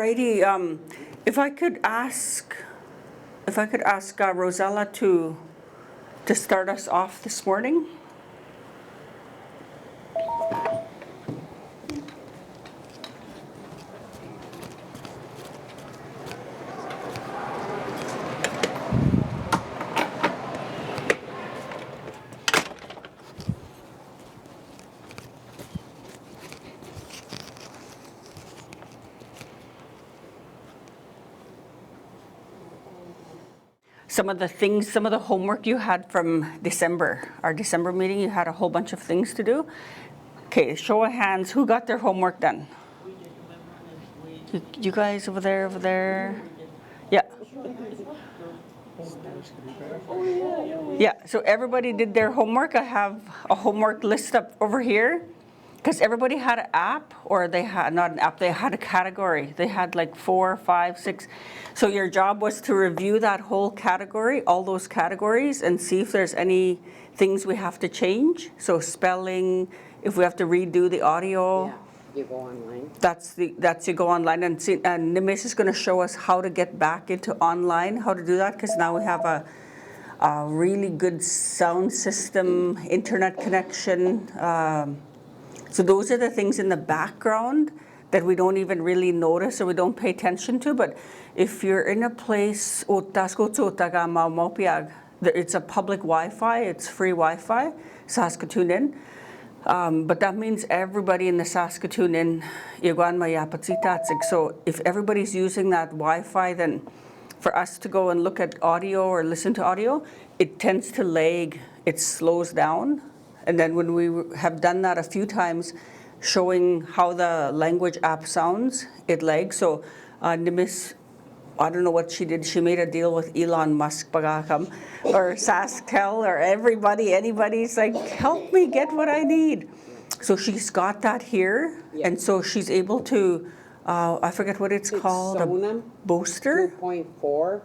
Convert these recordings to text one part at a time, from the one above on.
righty. If I could ask Rosella to start us off this morning. Some of the homework you had from December, our December meeting, you had a whole bunch of things to do. Okay, show of hands, who got their homework done? You guys over there. Yeah. Yeah, so everybody did their homework. I have a homework list up over here. Because everybody had an app, or they had, not an app, they had a category. They had like 4, 5, 6. So your job was to review that whole category, all those categories, and see if there's any things we have to change. So spelling, if we have to redo the audio. Yeah, you go online. That's you go online, and Nimesh is going to show us how to get back into online, how to do that, because now we have a really good sound system, internet connection. So those are the things in the background that we don't even really notice or we don't pay attention to. But if you're in a place, it's a public Wi-Fi, it's free Wi-Fi, Saskatoon Inn. But that means everybody in the Saskatoon Inn, so if everybody's using that Wi-Fi, then for us to go and look at audio or listen to audio, it tends to lag, it slows down. And then when we have done that a few times, showing how the language app sounds, it lags. So Nimis, I don't know what she did. She made a deal with Elon Musk, or SaskTel, or anybody's like, help me get what I need. So she's got that here, and so she's able to, I forget what it's called, Sonam a booster? 2.4,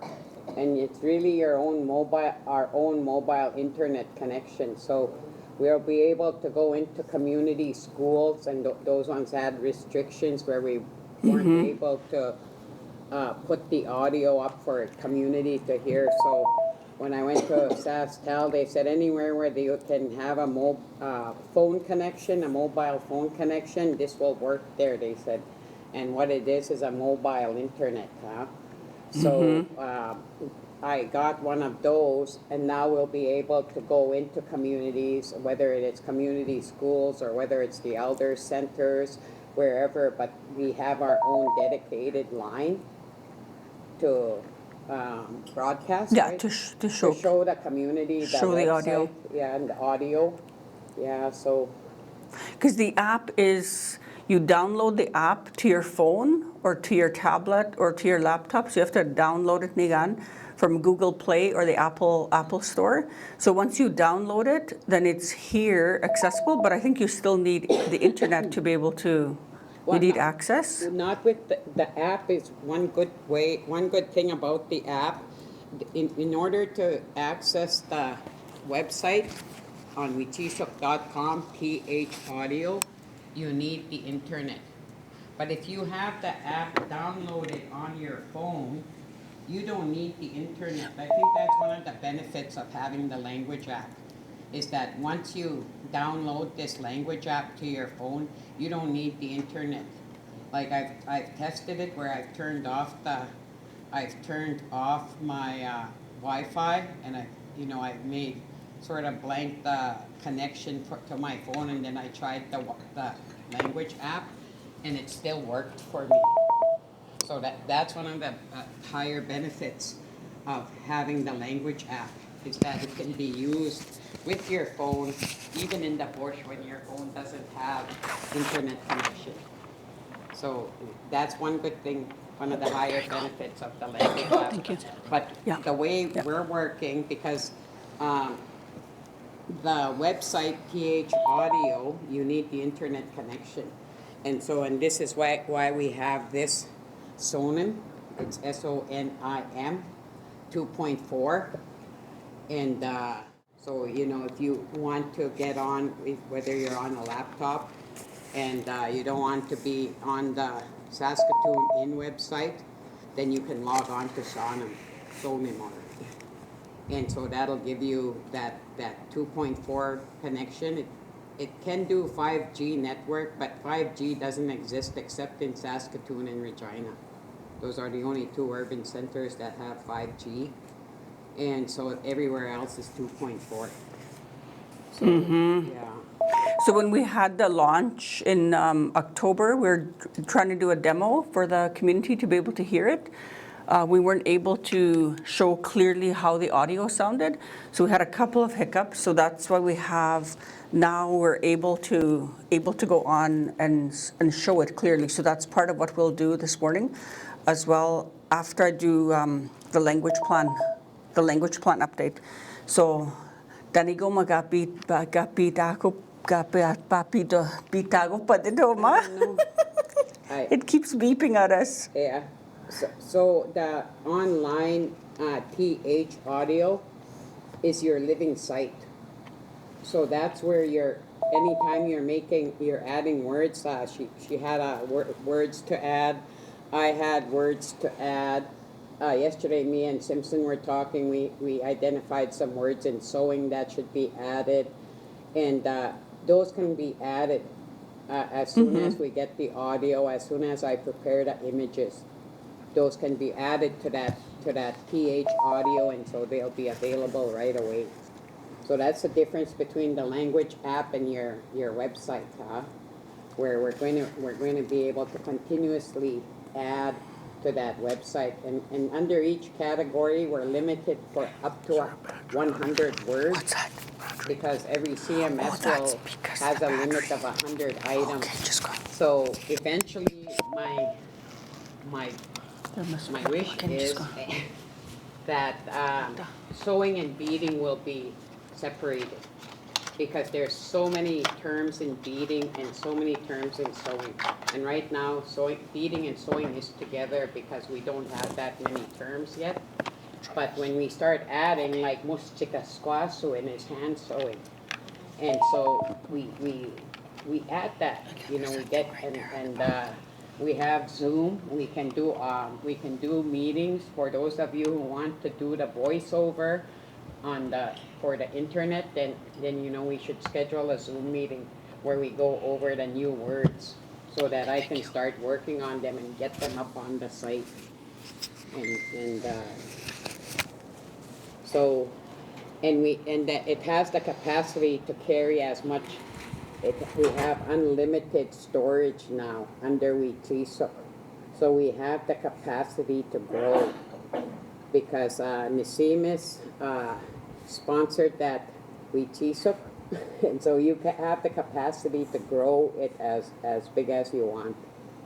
and it's really our own mobile internet connection. So we'll be able to go into community schools, and those ones had restrictions where we weren't able to put the audio up for community to hear. So when I went to SaskTel, they said anywhere where you can have a phone connection, a mobile phone connection, this will work there, they said. And what it is a mobile internet. So I got one of those, and now we'll be able to go into communities, whether it's community schools or whether it's the elder centers, wherever, but we have our own dedicated line to broadcast, Yeah, right? to show the community, show the audio. Yeah, and the audio. Yeah, so. Because the app is, you download the app to your phone or to your tablet or to your laptop, so you have to download it nigan from Google Play or the Apple Store. So once you download it, then it's here accessible, but I think you still need the internet to be able to, you need access. Not with the app is one good thing about the app. In order to access the website on witishuk.com, PH audio, you need the internet. But if you have the app downloaded on your phone, you don't need the internet. I think that's one of the benefits of having the language app, is that once you download this language app to your phone, you don't need the internet. Like I've tested it where I've turned off my Wi-Fi, and I've made sort of blank the connection to my phone, and then I tried the language app, and it still worked for me. So that's one of the higher benefits of having the language app, is that it can be used with your phone, even in the bush when your phone doesn't have internet connection. So that's one good thing, one of the higher benefits of the language app. Thank you. But the way we're working, because the website PH Audio, you need the internet connection. And this is why we have this Sonim, it's SONIM 2.4, and so if you want to get on, whether you're on a laptop and you don't want to be on the Saskatoon Inn website, then you can log on to Sonim. And so that'll give you that 2.4 connection. It can do 5G network, but 5G doesn't exist except in Saskatoon and Regina. Those are the only two urban centers that have 5G. And so everywhere else is 2.4. So, yeah. So when we had the launch in October, we were trying to do a demo for the community to be able to hear it. We weren't able to show clearly how the audio sounded, so we had a couple of hiccups. So that's why we have now we're able to go on and show it clearly. So that's part of what we'll do this morning, as well after I do the language plan update. So Danigo magapit ako papido pa dito ma. It keeps beeping at us. Yeah. So the online TH audio is your living site. So that's where anytime you're adding words, she had words to add. I had words to add. Yesterday, me and Simpson were talking. We identified some words in sewing that should be added. And those can be added as soon as we get the audio, as soon as I prepare the images. Those can be added to that TH audio, and so they'll be available right away. So that's the difference between the language app and your website, where we're going to be able to continuously add to that website, and under each category we're limited for up to 100 words, because every CMS has a limit of 100 items. So eventually my wish is that sewing and beading will be separated, because there's so many terms in beading and so many terms in sewing. And right now, beading and sewing is together because we don't have that many terms yet. But when we start adding, like muschikasquasu in his hand sewing, and so we add that, we get and we have Zoom. We can do meetings for those of you who want to do the voiceover for the internet. Then we should schedule a Zoom meeting where we go over the new words, so that I can start working on them and get them up on the site. It has the capacity to carry as much. We have unlimited storage now under Witisok. So we have the capacity to grow, because Nisimis sponsored that Witisok, and so you have the capacity to grow it as big as you want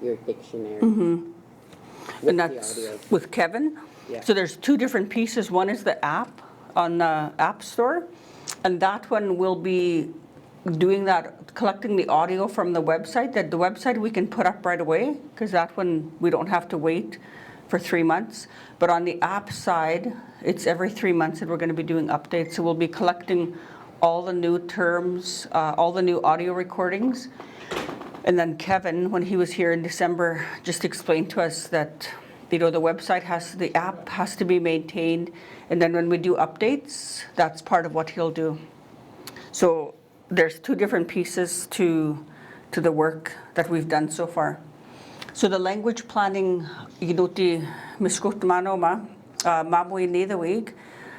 your dictionary. And that's with Kevin. Yeah. So there's two different pieces. One is the app on the App Store, and that one will be doing that, collecting the audio from the website. That the website we can put up right away, because that one we don't have to wait for 3 months. But on the app side, it's every 3 months that we're going to be doing updates. So we'll be collecting all the new terms, all the new audio recordings. And then Kevin, when he was here in December, just explained to us that the website the app has to be maintained, and then when we do updates, that's part of what he'll do. So there's two different pieces to the work that we've done so far. So the language planning, inuti miskutmano mamoy nidawig,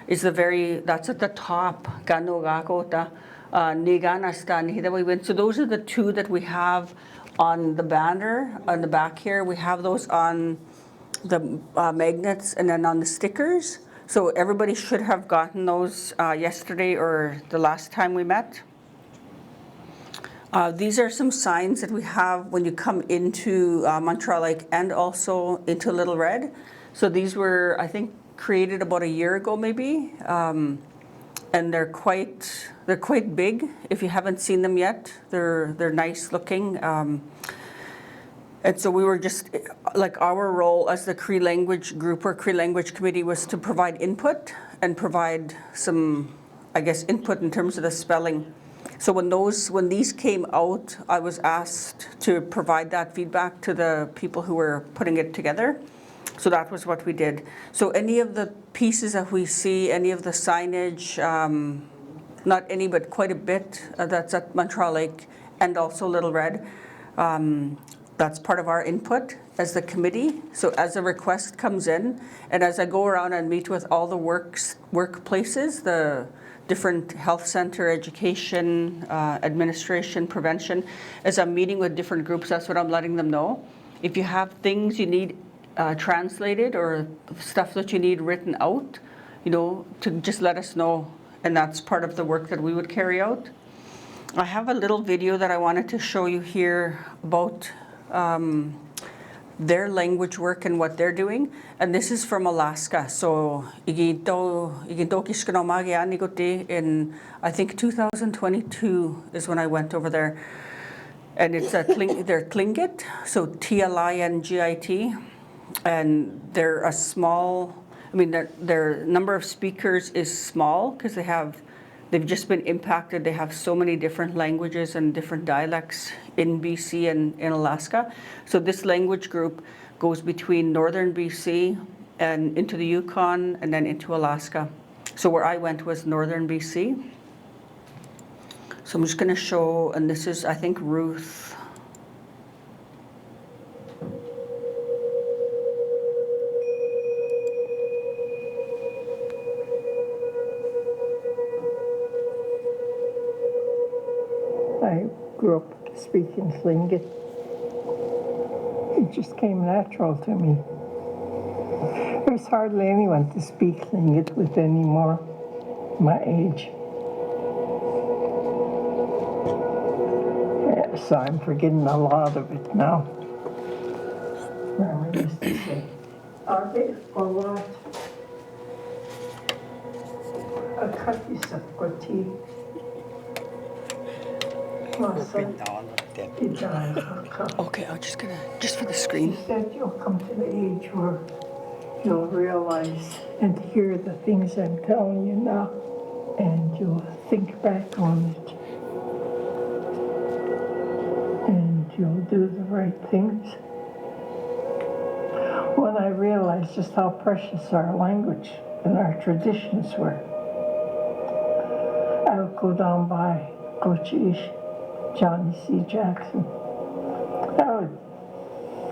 is that's at the top. Gano gakota niganasta nidawig. So those are the two that we have on the banner on the back here. We have those on the magnets and then on the stickers. So everybody should have gotten those yesterday or the last time we met. These are some signs that we have when you come into Montreal Lake and also into Little Red. So these were, I think, created about a year ago, maybe, and they're quite big. If you haven't seen them yet, they're nice looking. And so we were just, like, our role as the Cree language group or Cree language committee was to provide input and provide some, I guess, input in terms of the spelling. So when these came out, I was asked to provide that feedback to the people who were putting it together. So that was what we did. So any of the pieces that we see, any of the signage, not any, but quite a bit that's at Montreal Lake and also Little Red, that's part of our input as the committee. So as a request comes in, and as I go around and meet with all the workplaces, the different health center, education, administration, prevention, as I'm meeting with different groups, that's what I'm letting them know. If you have things you need translated or stuff that you need written out, to just let us know. And that's part of the work that we would carry out. I have a little video that I wanted to show you here about their language work and what they're doing. And this is from Alaska. So in I think 2022 is when I went over there. And it's their Tlingit, so Tlingit. And they're a small, their number of speakers is small because they've just been impacted. They have so many different languages and different dialects in BC and in Alaska. So this language group goes between northern BC and into the Yukon and then into Alaska. So where I went was northern BC. So I'm just going to show, and this is, I think, Ruth. I grew up speaking Tlingit. It just came natural to me. There's hardly anyone to speak Tlingit with anymore, my age. Yeah, so I'm forgetting a lot of it now. Grandma used to say, are they or what? A cookie of tea. Okay, I'm just for the screen. She said you'll come to the age where you'll realize and hear the things I'm telling you now, and you'll think back on it. And you'll do the right things. When I realized just how precious our language and our traditions were, I would go down by Cochise, Johnny C. Jackson. I would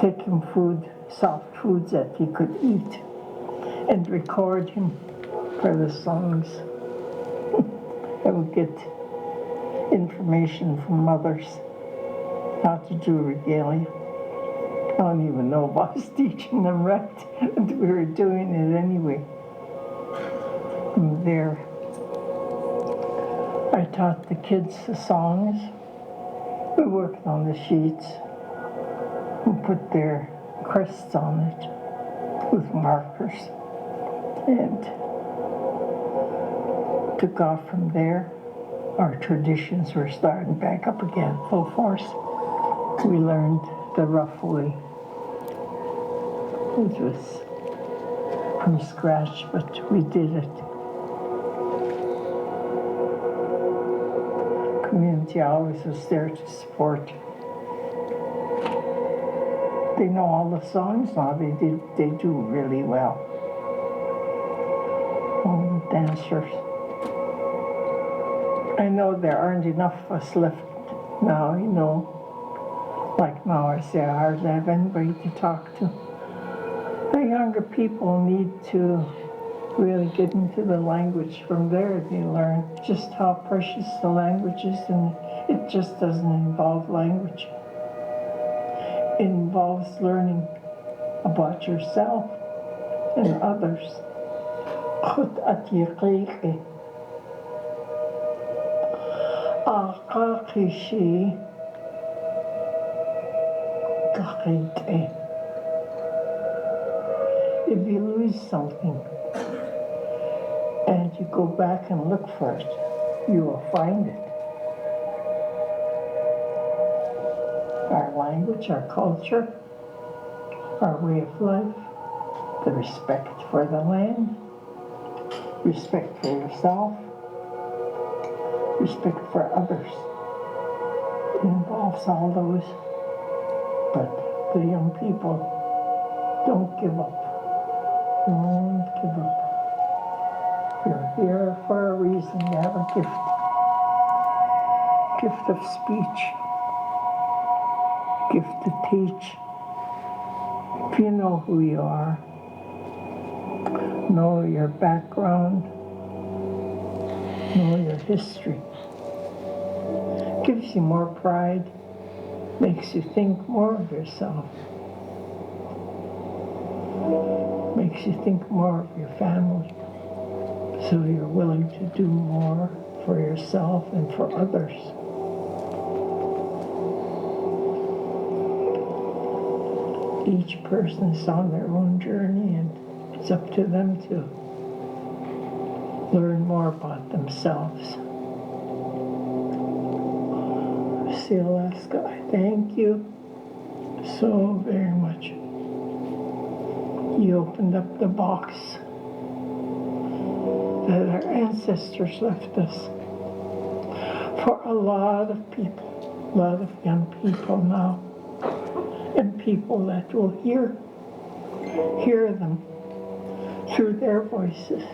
take him food, soft foods that he could eat, and record him for the songs. I would get information from others how to do regalia. I don't even know if I was teaching them right, but we were doing it anyway. From there, I taught the kids the songs. We worked on the sheets and put their crests on it with markers and took off from there. Our traditions were starting back up again, full force. We learned the rough way. It was from scratch, but we did it. Community always was there to support. They know all the songs now. They do really well. All the dancers. I know there aren't enough of us left now, Like now I say, I hardly have anybody to talk to. The younger people need to really get into the language. From there they learn just how precious the language is, and it just doesn't involve language. It involves learning about yourself and others. If you lose something and you go back and look for it, you will find it. Our language, our culture, our way of life, the respect for the land, respect for yourself, respect for others. It involves all those. But the young people, don't give up. Don't give up. You're here for a reason. You have a gift. Gift of speech. Gift to teach. If you know who you are, know your background, know your history, gives you more pride, makes you think more of yourself, makes you think more of your family, so you're willing to do more for yourself and for others. Each person is on their own journey, and it's up to them to learn more about themselves. See, Alaska, I thank you so very much. You opened up the box that our ancestors left us for a lot of people, a lot of young people now, and people that will hear them through their voices.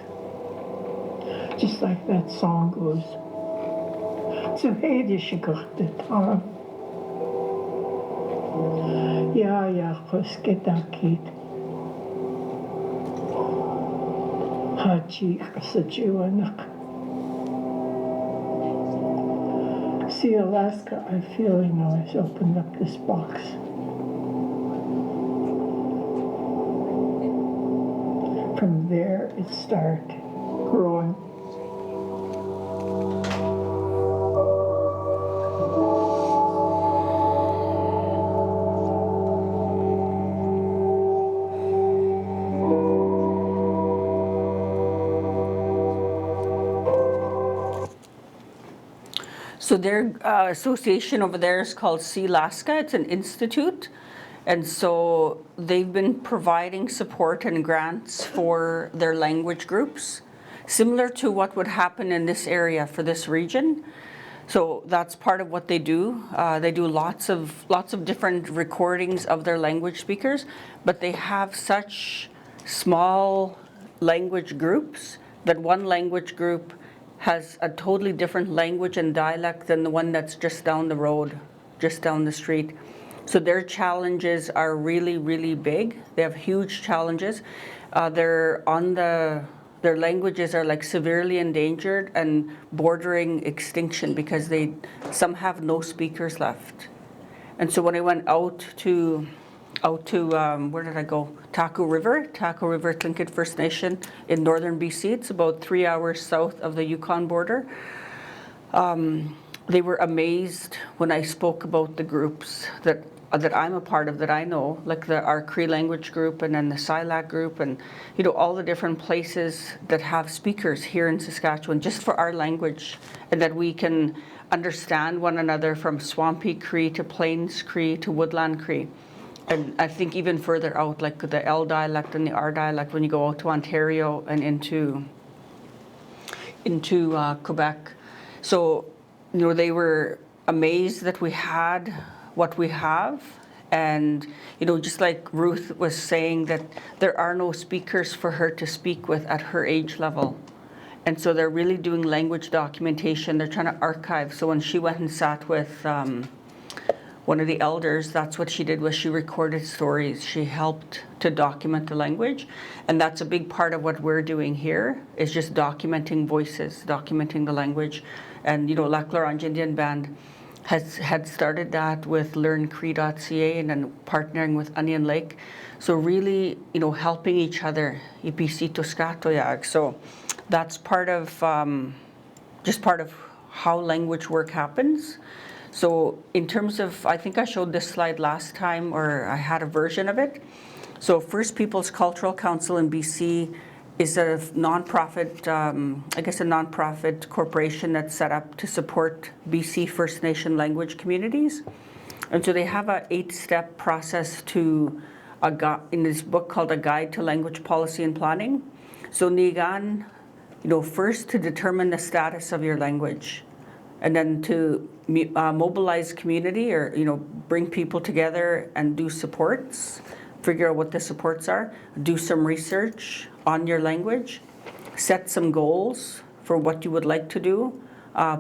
Just like that song goes. Zu hede shigachte tam. Ja, ja, koskedakit. Hachi kasajiwanak. See, Alaska, I feel, has opened up this box. From there, it started growing. So their association over there is called Alaska. It's an institute. And so they've been providing support and grants for their language groups, similar to what would happen in this area for this region. So that's part of what they do. They do lots of different recordings of their language speakers, but they have such small language groups that one language group has a totally different language and dialect than the one that's just down the road, just down the street. So their challenges are really, really big. They have huge challenges. Their languages are like severely endangered and bordering extinction because some have no speakers left. And so when I went out to where did I go? Taku River, Tlingit First Nation in northern BC. It's about 3 hours south of the Yukon border. They were amazed when I spoke about the groups that I'm a part of, that I know, like our Cree language group and then the Silac group, and all the different places that have speakers here in Saskatchewan just for our language, and that we can understand one another from Swampy Cree to Plains Cree to Woodland Cree. And I think even further out, like the L dialect and the R dialect, when you go out to Ontario and into Quebec. So, they were amazed that we had what we have. And, just like Ruth was saying, that there are no speakers for her to speak with at her age level. And so they're really doing language documentation. They're trying to archive. So when she went and sat with one of the elders, that's what she did, was she recorded stories. She helped to document the language. And that's a big part of what we're doing here, is just documenting voices, documenting the language. And, Lac La Ronge Indian Band had started that with learncree.ca and then partnering with Onion Lake. So really, helping each other. So that's part of, just part of how language work happens. So in terms of, I think I showed this slide last time, or I had a version of it. So First Peoples Cultural Council in BC is a nonprofit, a nonprofit corporation that's set up to support BC First Nation language communities. And so they have a 8-step process to in this book called A Guide to Language Policy and Planning. So Nigan, first to determine the status of your language. and then to mobilize community, or bring people together and do supports, figure out what the supports are, do some research on your language, set some goals for what you would like to do.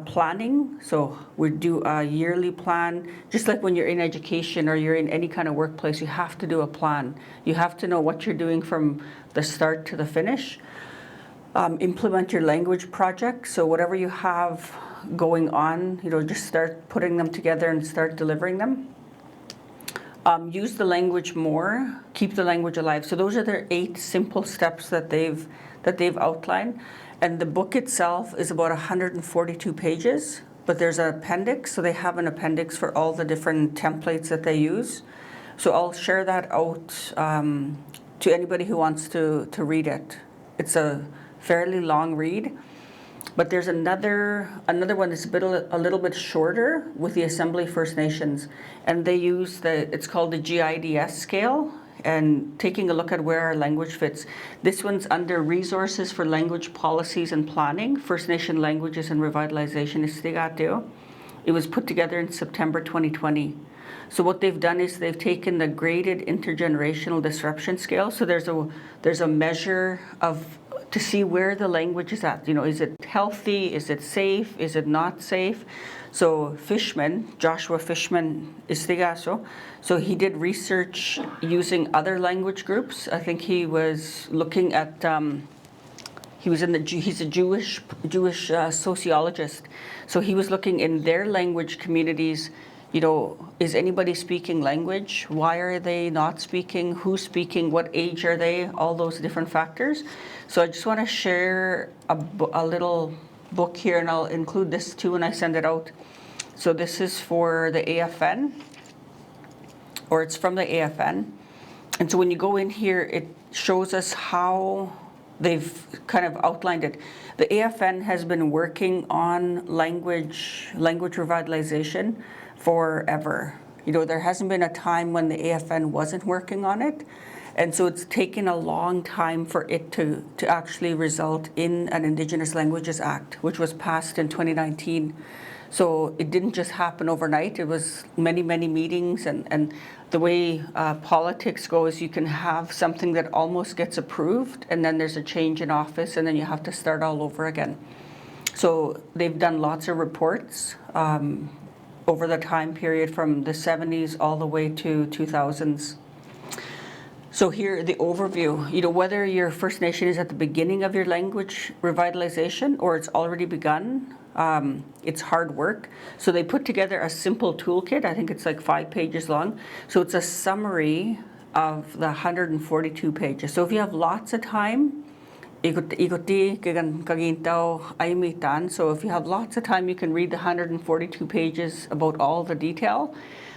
Planning, so we do a yearly plan. Just like when you're in education or you're in any kind of workplace, you have to do a plan. You have to know what you're doing from the start to the finish. Implement your language project. So whatever you have going on, just start putting them together and start delivering them. Use the language more, keep the language alive. So those are their 8 simple steps that they've outlined. And the book itself is about 142 pages, but there's an appendix. So they have an appendix for all the different templates that they use. So I'll share that out to anybody who wants to read it. It's a fairly long read, but there's another one that's a little bit shorter with the Assembly First Nations, and they use it's called the GIDS scale, and taking a look at where our language fits. This one's under Resources for Language Policies and Planning, First Nation Languages and Revitalization Istigateo. It was put together in September 2020. So what they've done is they've taken the graded intergenerational disruption scale. So there's a measure to see where the language is at. Is it healthy? Is it safe? Is it not safe? So Joshua Fishman Istigaso, so he did research using other language groups. I think he was looking at, he's a Jewish sociologist. So he was looking in their language communities, is anybody speaking language? Why are they not speaking? Who's speaking? What age are they? All those different factors. So I just want to share a little book here, and I'll include this too when I send it out. So this is for the AFN, or it's from the AFN. And so when you go in here, it shows us how they've kind of outlined it. The AFN has been working on language revitalization forever. There hasn't been a time when the AFN wasn't working on it. And so it's taken a long time for it to actually result in an Indigenous Languages Act, which was passed in 2019. So it didn't just happen overnight. It was many, many meetings. And the way politics goes, you can have something that almost gets approved, and then there's a change in office, and then you have to start all over again. So they've done lots of reports over the time period from the 70s all the way to 2000s. So here, the overview, whether your First Nation is at the beginning of your language revitalization or it's already begun, it's hard work. So they put together a simple toolkit. I think it's like 5 pages long. So it's a summary of the 142 pages. So if you have lots of time, so if you have lots of time, you can read the 142 pages about all the detail.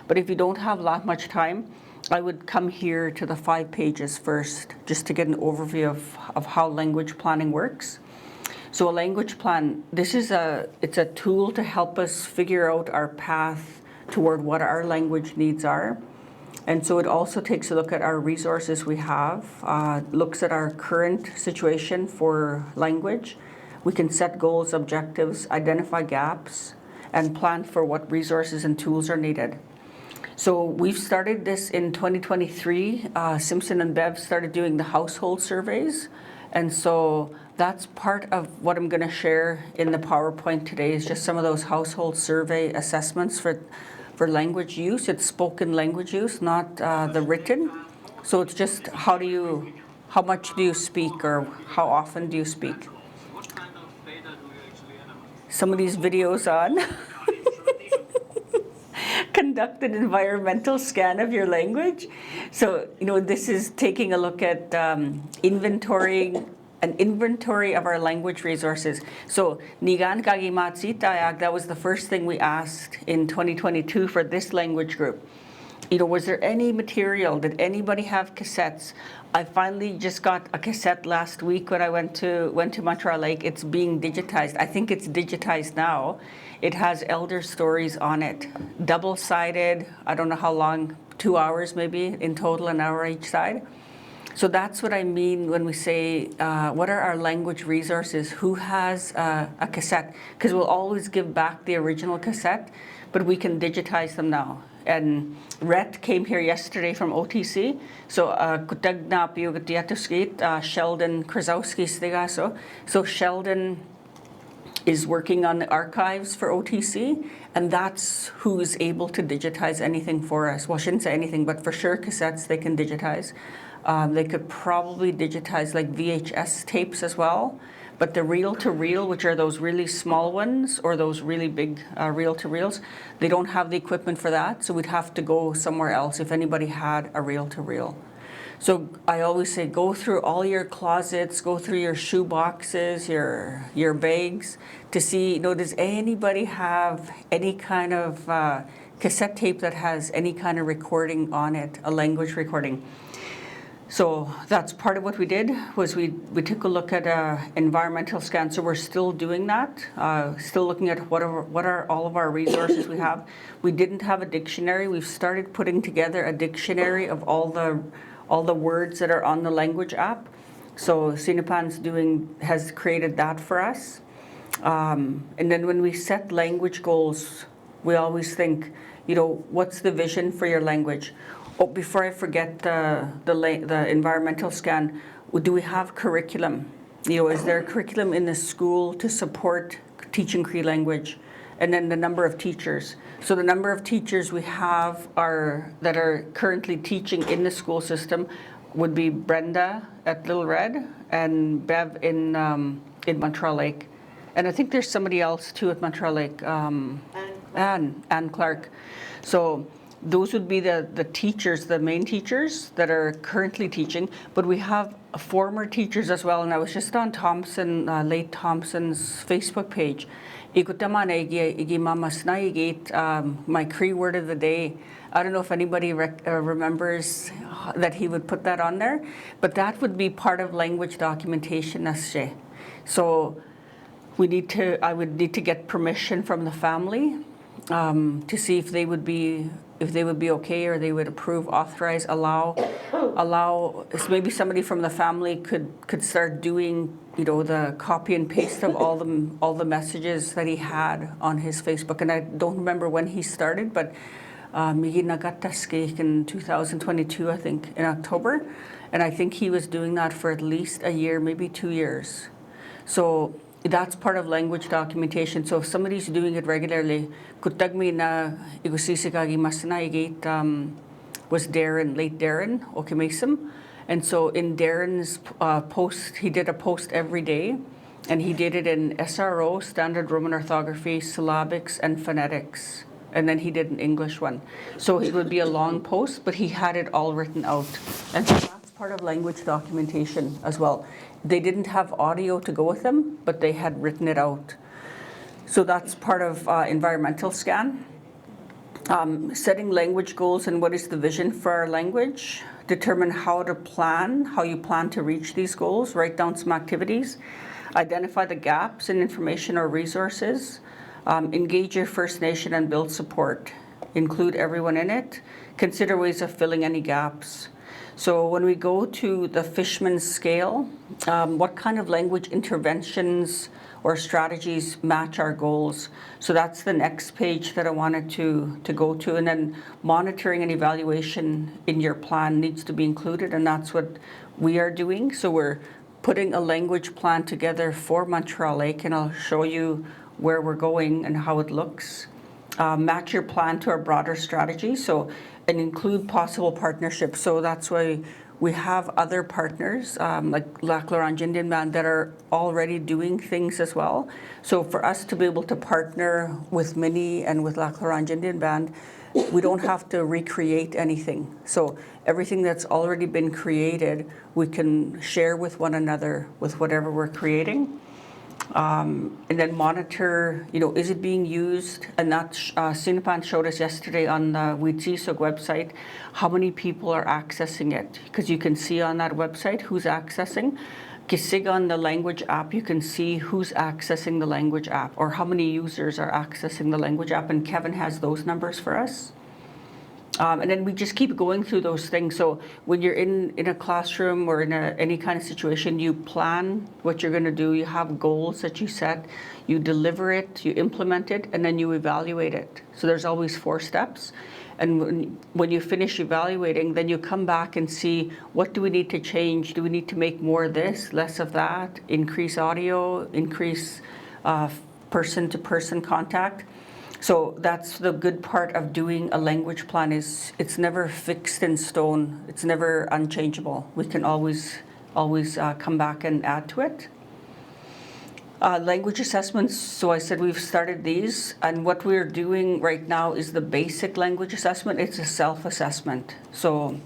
But if you don't have much time, I would come here to the 5 pages first, just to get an overview of how language planning works. So a language plan, it's a tool to help us figure out our path toward what our language needs are. And so it also takes a look at our resources we have, looks at our current situation for language. We can set goals, objectives, identify gaps, and plan for what resources and tools are needed. So we've started this in 2023. Simpson and Bev started doing the household surveys. And so that's part of what I'm going to share in the PowerPoint today, is just some of those household survey assessments for language use. It's spoken language use, not the written. So it's just how much do you speak, or how often do you speak? What kind of data do you actually analyze? Some of these videos on conduct an environmental scan of your language. So, this is taking a look at inventorying an inventory of our language resources. So, Nigan Kagimatsi Tayak, that was the first thing we asked in 2022 for this language group. Was there any material? Did anybody have cassettes? I finally just got a cassette last week when I went to Montreal. It's being digitized. I think it's digitized now. It has elder stories on it, double-sided. I don't know how long, 2 hours maybe in total, an hour each side. So that's what I mean when we say, what are our language resources? Who has a cassette? Because we'll always give back the original cassette, but we can digitize them now. And Rhett came here yesterday from OTC. So Sheldon Krasowski. So Sheldon is working on the archives for OTC, and that's who's able to digitize anything for us. Well, I shouldn't say anything, but for sure cassettes they can digitize. They could probably digitize like VHS tapes as well, but the reel-to-reel, which are those really small ones, or those really big reel-to-reels, they don't have the equipment for that, so we'd have to go somewhere else if anybody had a reel-to-reel. So I always say, go through all your closets, go through your shoe boxes, your bags, to see, does anybody have any kind of cassette tape that has any kind of recording on it, a language recording. So that's part of what we did, was we took a look at environmental scan. So we're still doing that, still looking at what are all of our resources we have. We didn't have a dictionary. We've started putting together a dictionary of all the words that are on the language app. So Sinapan's has created that for us. And then when we set language goals, we always think, what's the vision for your language? Oh, before I forget the environmental scan, do we have curriculum? Is there a curriculum in the school to support teaching Cree language? And then the number of teachers. So the number of teachers we have that are currently teaching in the school system would be Brenda at Little Red and Bev in Montreal Lake. And I think there's somebody else too at Montreal Lake, Anne Clark. So those would be the teachers, the main teachers that are currently teaching, but we have former teachers as well. And I was just on Late Thompson's Facebook page. My Cree word of the day. I don't know if anybody remembers that he would put that on there, but that would be part of language documentation. So I would need to get permission from the family to see if they would be okay, or they would approve, authorize, allow. So maybe somebody from the family could start doing, the copy and paste of all the messages that he had on his Facebook. And I don't remember when he started, but in 2022, I think, in October. And I think he was doing that for at least a year, maybe 2 years. So that's part of language documentation. So if somebody's doing it regularly, kutagmi na igusisika masana was late Darren Okimesim. And so in Darren's post, he did a post every day, and he did it in SRO, Standard Roman Orthography, syllabics, and phonetics. And then he did an English one. So it would be a long post, but he had it all written out. And so that's part of language documentation as well. They didn't have audio to go with them, but they had written it out. So that's part of environmental scan. Setting language goals and what is the vision for our language. Determine how you plan to reach these goals. Write down some activities. Identify the gaps in information or resources. Engage your First Nation and build support. Include everyone in it. Consider ways of filling any gaps. So when we go to the Fishman scale, what kind of language interventions or strategies match our goals? So that's the next page that I wanted to go to. And then monitoring and evaluation in your plan needs to be included, and that's what we are doing. So we're putting a language plan together for Montreal Lake, and I'll show you where we're going and how it looks. Match your plan to our broader strategy, and include possible partnerships. So that's why we have other partners like Lac La Ronge Indian Band that are already doing things as well. So for us to be able to partner with Minnie and with Lac La Ronge Indian Band, we don't have to recreate anything. So everything that's already been created, we can share with one another with whatever we're creating. And then monitor, is it being used? And that Sinapan showed us yesterday on the Witsisog website how many people are accessing it, because you can see on that website who's accessing. Kisig on the language app, you can see who's accessing the language app, or how many users are accessing the language app, and Kevin has those numbers for us. And then we just keep going through those things. So when you're in a classroom or in any kind of situation, you plan what you're going to do. You have goals that you set. You deliver it, you implement it, and then you evaluate it. So there's always 4 steps. And when you finish evaluating, then you come back and see, what do we need to change? Do we need to make more of this, less of that, increase audio, increase person-to-person contact? So that's the good part of doing a language plan, is it's never fixed in stone. It's never unchangeable. We can always come back and add to it. Language assessments, so I said we've started these, and what we're doing right now is the basic language assessment. It's a self-assessment. So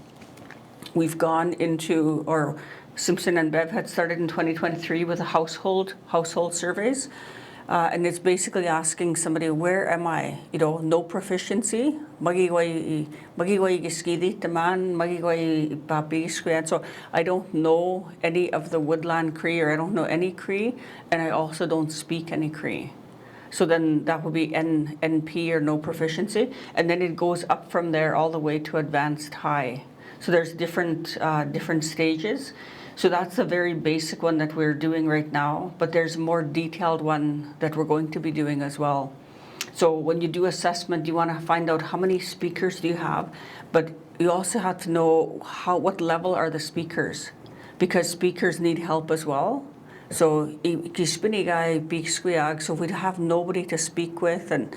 we've gone into, or Simpson and Bev had started in 2023 with a household surveys. And it's basically asking somebody, where am I? You know, no proficiency. So I don't know any of the woodland Cree, or I don't know any Cree, and I also don't speak any Cree. So then that would be NP, or no proficiency, and then it goes up from there all the way to advanced high. So there's different stages. So that's a very basic one that we're doing right now, but there's a more detailed one that we're going to be doing as well. So when you do assessment, you want to find out how many speakers do you have, but you also have to know what level are the speakers, because speakers need help as well. So if we have nobody to speak with, and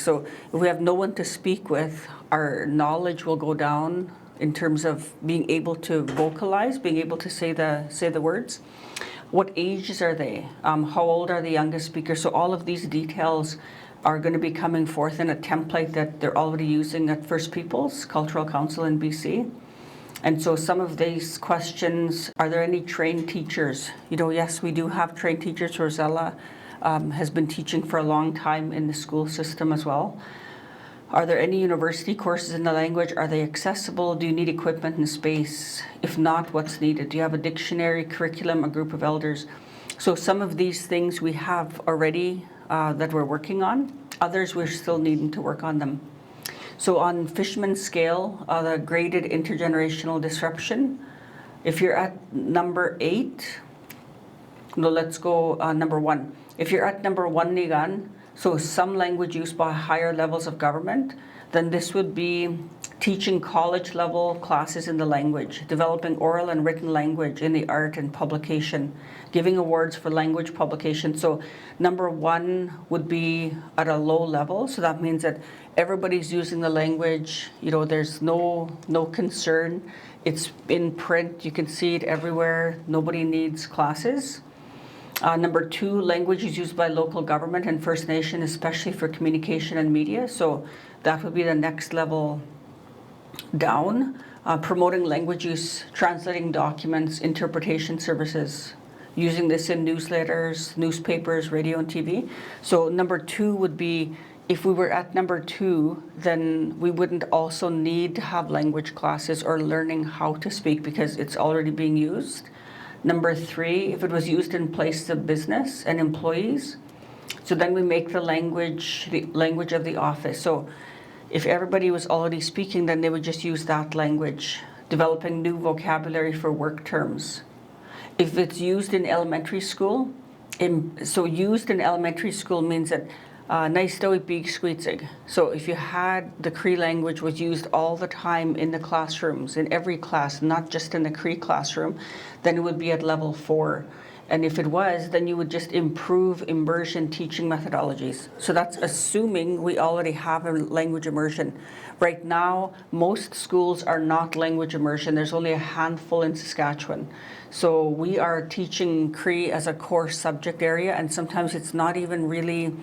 so if we have no one to speak with, our knowledge will go down in terms of being able to vocalize, being able to say the words. What ages are they? How old are the youngest speakers? So all of these details are going to be coming forth in a template that they're already using at First Peoples Cultural Council in BC. And so some of these questions, are there any trained teachers? You know, yes, we do have trained teachers. Rosella has been teaching for a long time in the school system as well. Are there any university courses in the language? Are they accessible? Do you need equipment and space? If not, what's needed? Do you have a dictionary, curriculum, a group of elders? So some of these things we have already that we're working on. Others we're still needing to work on them. So on Fishman's scale, the graded intergenerational disruption, if you're at number 8, no, let's go number 1. If you're at number 1 nigan, so some language used by higher levels of government, then this would be teaching college level classes in the language, developing oral and written language in the art and publication, giving awards for language publication. So number 1 would be at a low level. So that means that everybody's using the language, you know, there's no concern. It's in print, you can see it everywhere. Nobody needs classes. Number 2, language is used by local government and First Nation, especially for communication and media. So that would be the next level down. Promoting language use, translating documents, interpretation services, using this in newsletters, newspapers, radio and TV. So number 2 would be, if we were at number 2, then we wouldn't also need to have language classes or learning how to speak, because it's already being used. Number 3, if it was used in place of business and employees, so then we make the language of the office. So if everybody was already speaking, then they would just use that language, developing new vocabulary for work terms. If it's used in elementary school, so used in elementary school means that so if you had the Cree language was used all the time in the classrooms, in every class, not just in the Cree classroom, then it would be at level 4. And if it was, then you would just improve immersion teaching methodologies. So that's assuming we already have a language immersion. Right now, most schools are not language immersion. There's only a handful in Saskatchewan. So we are teaching Cree as a core subject area, and sometimes it's not even really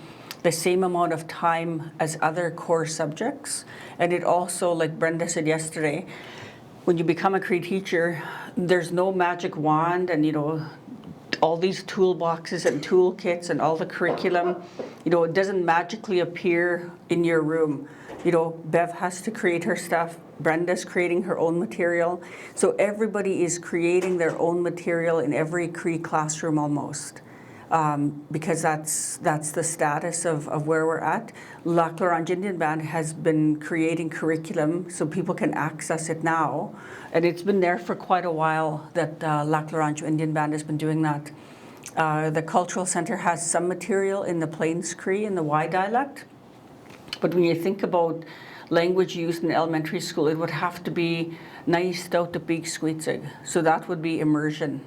the same amount of time as other core subjects. And it also, like Brenda said yesterday, when you become a Cree teacher, there's no magic wand and, you know, all these toolboxes and toolkits and all the curriculum, you know, it doesn't magically appear in your room. You know, Bev has to create her stuff. Brenda's creating her own material. So everybody is creating their own material in every Cree classroom almost. because that's the status of where we're at. Lac La Ronge Indian Band has been creating curriculum so people can access it now, and it's been there for quite a while that Lac La Ronge Indian Band has been doing that. The Cultural Centre has some material in the Plains Cree in the Y dialect, but when you think about language used in elementary school, it would have to be nice out the big squeezig. So that would be immersion.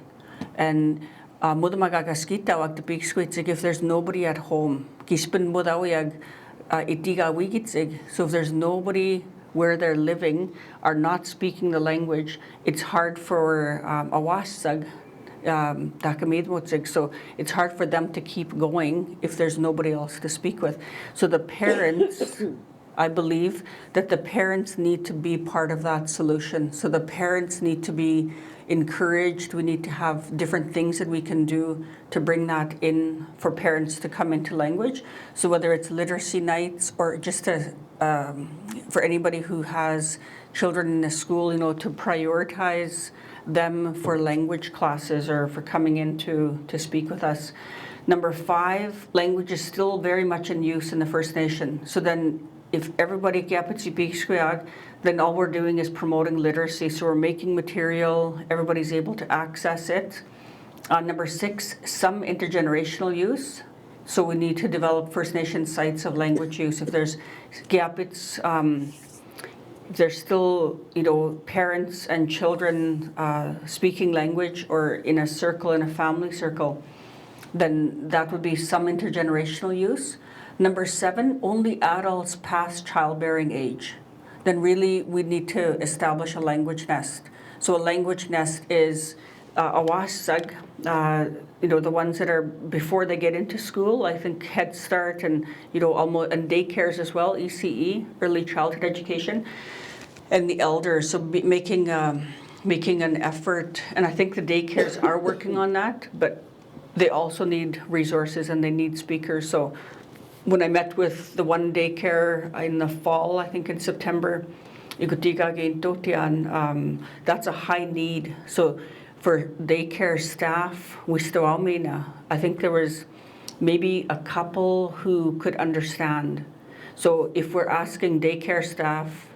And mudamagagaskita the big squeezig if there's nobody at home. Gispin mudawiyag itiga wigitsig. So if there's nobody where they're living are not speaking the language, it's hard for awasag. So it's hard for them to keep going if there's nobody else to speak with. So the parents, I believe that the parents need to be part of that solution. So the parents need to be encouraged. We need to have different things that we can do to bring that in for parents to come into language. So whether it's literacy nights or just for anybody who has children in the school, to prioritize them for language classes or for coming in to speak with us. Number 5, language is still very much in use in the First Nation. So then if everybody then all we're doing is promoting literacy. So we're making material, everybody's able to access it. Number 6, some intergenerational use. So we need to develop First Nation sites of language use. If there's there's still, parents and children speaking language or in a circle, in a family circle, then that would be some intergenerational use. Number 7, only adults past childbearing age. Then really we need to establish a language nest. So a language nest is awasag, the ones that are before they get into school. I think Head Start and almost and daycares as well, ECE, early childhood education, and the elders. So making an effort, and I think the daycares are working on that, but they also need resources and they need speakers. So when I met with the one daycare in the fall, I think in September, that's a high need. So for daycare staff, I think there was maybe a couple who could understand. So if we're asking daycare staff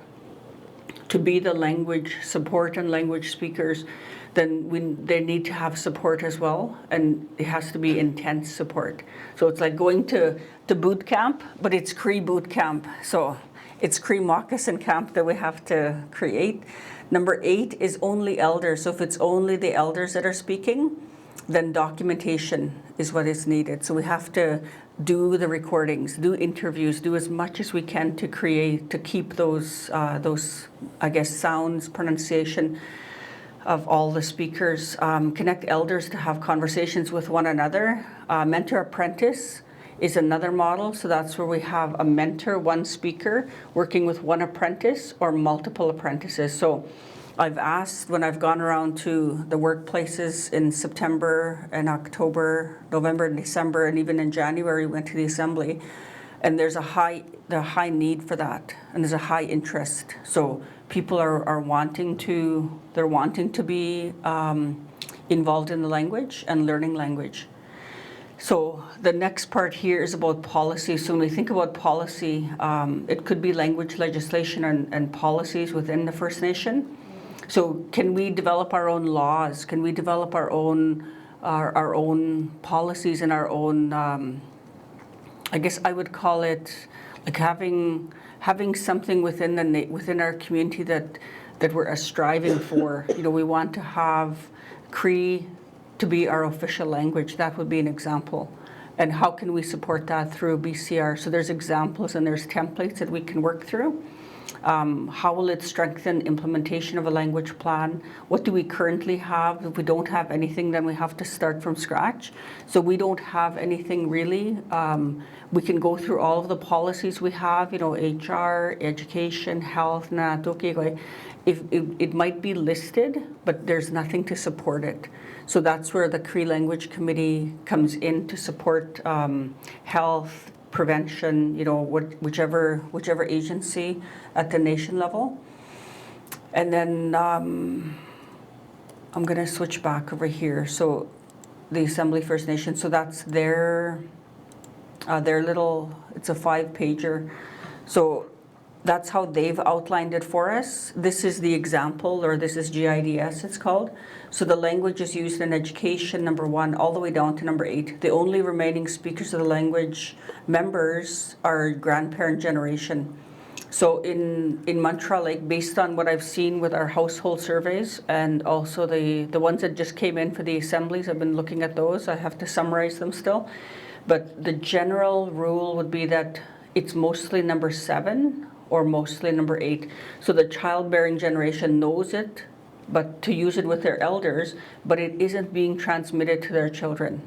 to be the language support and language speakers, then they need to have support as well, and it has to be intense support. So it's like going to boot camp, but it's Cree boot camp. So it's Cree moccasin camp that we have to create. Number 8 is only elders. So if it's only the elders that are speaking, then documentation is what is needed. So we have to do the recordings, do interviews, do as much as we can to keep those sounds, pronunciation of all the speakers, connect elders to have conversations with one another. Mentor apprentice is another model. So that's where we have a mentor, one speaker, working with one apprentice or multiple apprentices. So I've asked when I've gone around to the workplaces in September and October, November and December, and even in January went to the assembly, and there's a high need for that, and there's a high interest. So people are wanting to be involved in the language and learning language. So the next part here is about policy. So when we think about policy, it could be language legislation and policies within the First Nation. So can we develop our own laws? Can we develop our own policies and our own, I guess I would call it like having something within our community that we're striving for. We want to have Cree to be our official language. That would be an example. And how can we support that through BCR? So there's examples and there's templates that we can work through. How will it strengthen implementation of a language plan? What do we currently have? If we don't have anything, then we have to start from scratch. So we don't have anything really. We can go through all of the policies we have, HR, education, health, it might be listed, but there's nothing to support it. So that's where the Cree Language Committee comes in to support health, prevention, whichever agency at the nation level. And then I'm going to switch back over here. So the Assembly First Nation. So that's their little, it's a 5-pager. So that's how they've outlined it for us. This is the example, or this is GIDS it's called. So the language is used in education, number 1, all the way down to number 8. The only remaining speakers of the language members are grandparent generation. So in Montreal, like based on what I've seen with our household surveys and also the ones that just came in for the assemblies, I've been looking at those. I have to summarize them still. But the general rule would be that it's mostly number 7 or mostly number 8. So the childbearing generation knows it, but to use it with their elders, but it isn't being transmitted to their children.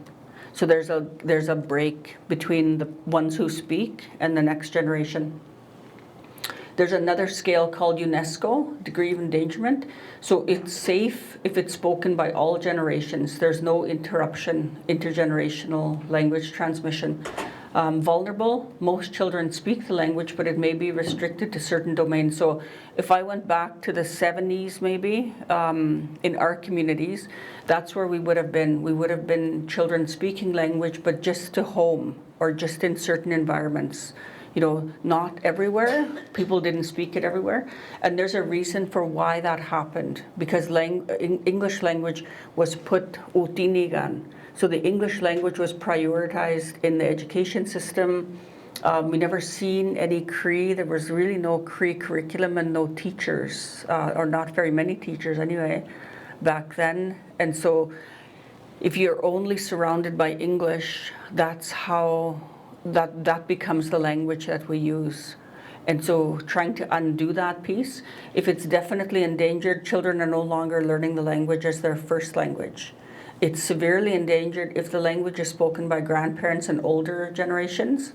So there's a break between the ones who speak and the next generation. There's another scale called UNESCO, degree of endangerment. So it's safe if it's spoken by all generations. There's no interruption, intergenerational language transmission. Vulnerable, most children speak the language, but it may be restricted to certain domains. So if I went back to the 70s maybe, in our communities, that's where we would have been. We would have been children speaking language, but just to home or just in certain environments. You know, not everywhere. People didn't speak it everywhere. And there's a reason for why that happened, because English language was put utinigan. So the English language was prioritized in the education system. We never seen any Cree. There was really no Cree curriculum and no teachers, or not very many teachers anyway, back then. And so if you're only surrounded by English, that's how that becomes the language that we use. And so trying to undo that piece, if it's definitely endangered, children are no longer learning the language as their first language. It's severely endangered if the language is spoken by grandparents and older generations.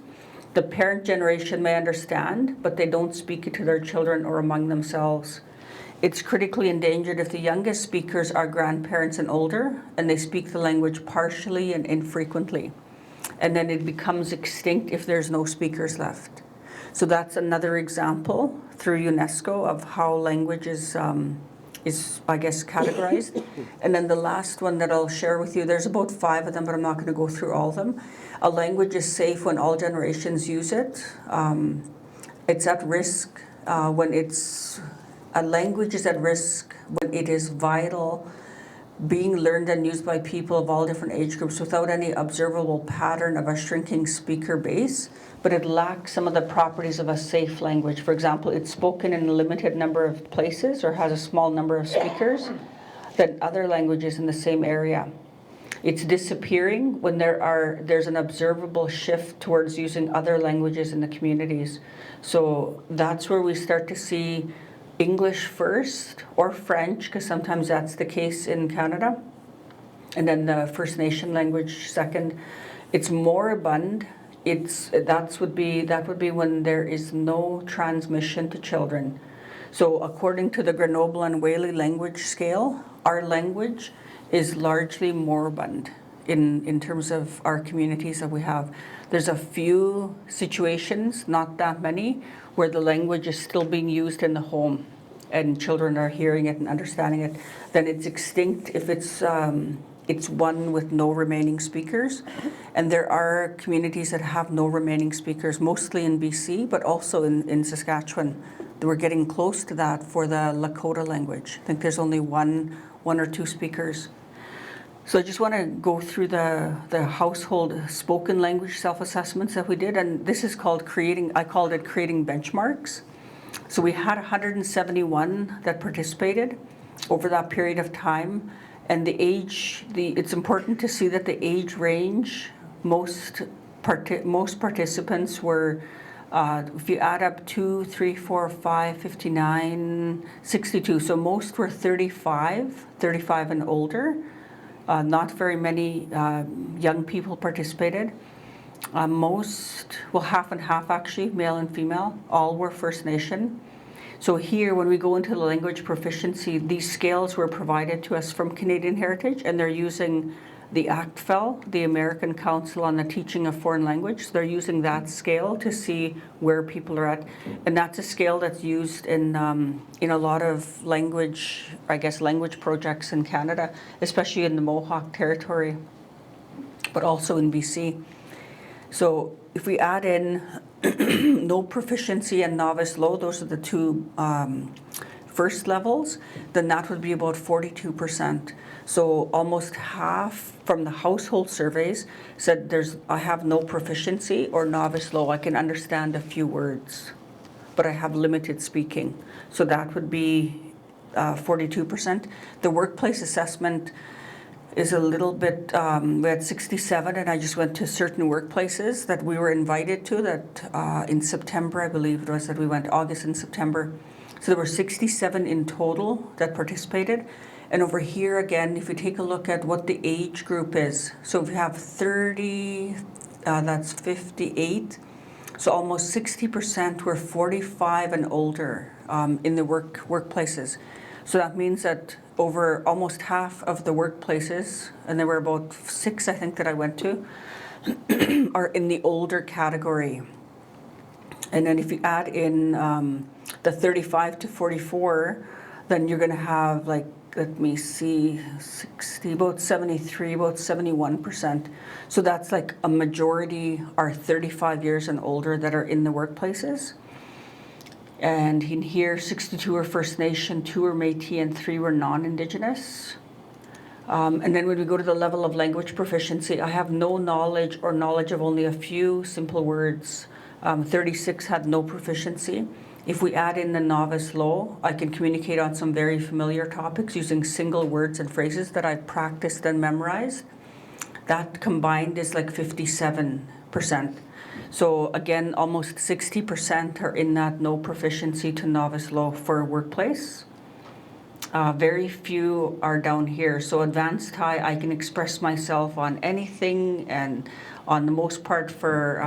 The parent generation may understand, but they don't speak it to their children or among themselves. It's critically endangered if the youngest speakers are grandparents and older, and they speak the language partially and infrequently. And then it becomes extinct if there's no speakers left. So that's another example through UNESCO of how language is I guess, categorized. And then the last one that I'll share with you, there's about 5 of them, but I'm not going to go through all of them. A language is safe when all generations use it. It's at risk a language is at risk when it is vital, being learned and used by people of all different age groups without any observable pattern of a shrinking speaker base, but it lacks some of the properties of a safe language. For example, it's spoken in a limited number of places or has a small number of speakers than other languages in the same area. It's disappearing when there's an observable shift towards using other languages in the communities. So that's where we start to see English first, or French, because sometimes that's the case in Canada, and then the First Nation language second. It's moribund. That would be when there is no transmission to children. So according to the Grenoble and Whaley language scale, our language is largely moribund in terms of our communities that we have. There's a few situations, not that many, where the language is still being used in the home and children are hearing it and understanding it. Then it's extinct if it's one with no remaining speakers. And there are communities that have no remaining speakers, mostly in BC, but also in Saskatchewan. We're getting close to that for the Lakota language. I think there's only one or two speakers. So I just want to go through the household spoken language self-assessments that we did, and this is called I called it creating benchmarks. So we had 171 that participated over that period of time, and it's important to see that the age range, most participants were, if you add up 2, 3, 4, 5, 59, 62, so most were 35 and older. Not very many young people participated. Half and half actually, male and female, all were First Nation. So here, when we go into the language proficiency, these scales were provided to us from Canadian Heritage, and they're using the ACTFL, the American Council on the Teaching of Foreign Language. So they're using that scale to see where people are at. And that's a scale that's used in a lot of language projects in Canada, especially in the Mohawk territory. but also in BC. So if we add in no proficiency and novice low, those are the two first levels, then that would be about 42%. So almost half from the household surveys said I have no proficiency or novice low. I can understand a few words, but I have limited speaking. So that would be 42%. The workplace assessment is a little bit, we had 67, and I just went to certain workplaces that we were invited to that in September, I believe it was that we went, August and September. So there were 67 in total that participated. And over here again, if you take a look at what the age group is, so if you have 30, that's 58. So almost 60% were 45 and older in the workplaces. So that means that over almost half of the workplaces, and there were about 6 I think that I went to, are in the older category. And then if you add in the 35 to 44, then you're going to have, like, let me see, 60, about 73, about 71%. So that's like a majority are 35 years and older that are in the workplaces. And in here, 62 are First Nation, 2 are Métis, and 3 were non-Indigenous. And then when we go to the level of language proficiency, I have no knowledge or knowledge of only a few simple words. 36 had no proficiency. If we add in the novice low, I can communicate on some very familiar topics using single words and phrases that I've practiced and memorized. That combined is like 57%. So again, almost 60% are in that no proficiency to novice low for a workplace. Very few are down here. So advanced high, I can express myself on anything and on the most part for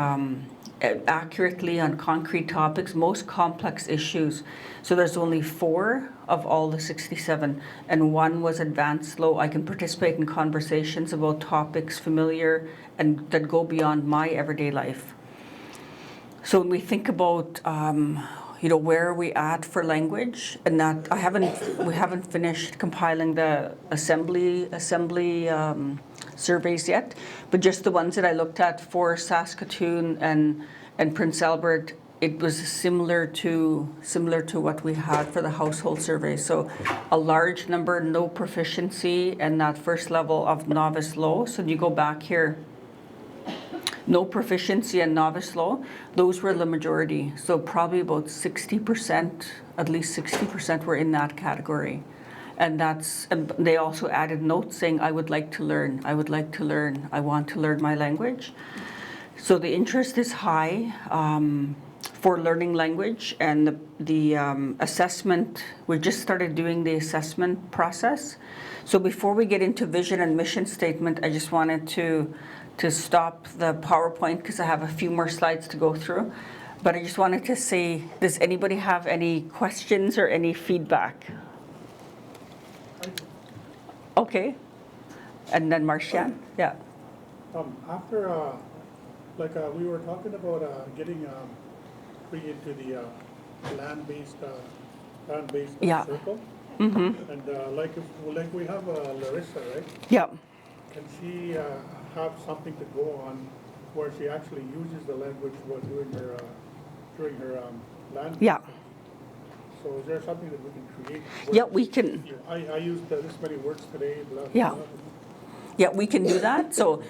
accurately on concrete topics, most complex issues. So there's only 4 of all the 67, and 1 was advanced low. I can participate in conversations about topics familiar and that go beyond my everyday life. So when we think about where are we at for language, and that we haven't finished compiling the assembly surveys yet, but just the ones that I looked at for Saskatoon and Prince Albert, it was similar to what we had for the household survey. So a large number, no proficiency, and that first level of novice low. So you go back here, no proficiency and novice low, those were the majority. So probably about 60%, at least 60% were in that category. And they also added notes saying, I would like to learn, I would like to learn, I want to learn my language. So the interest is high for learning language, and the assessment, we just started doing the assessment process. So before we get into vision and mission statement, I just wanted to stop the PowerPoint because I have a few more slides to go through. But I just wanted to say, does anybody have any questions or any feedback? Okay. And then Marcian, yeah. After, we were talking about getting Cree into the land-based Yeah. circle. Mm-hmm. And like we have Larissa, right? Yeah. Can she have something to go on where she actually uses the language while doing her during her land? Yeah. So is there something that we can create? Yeah, we can. I used this many words today. Blah, blah, Yeah. blah. Yeah, we can do that. So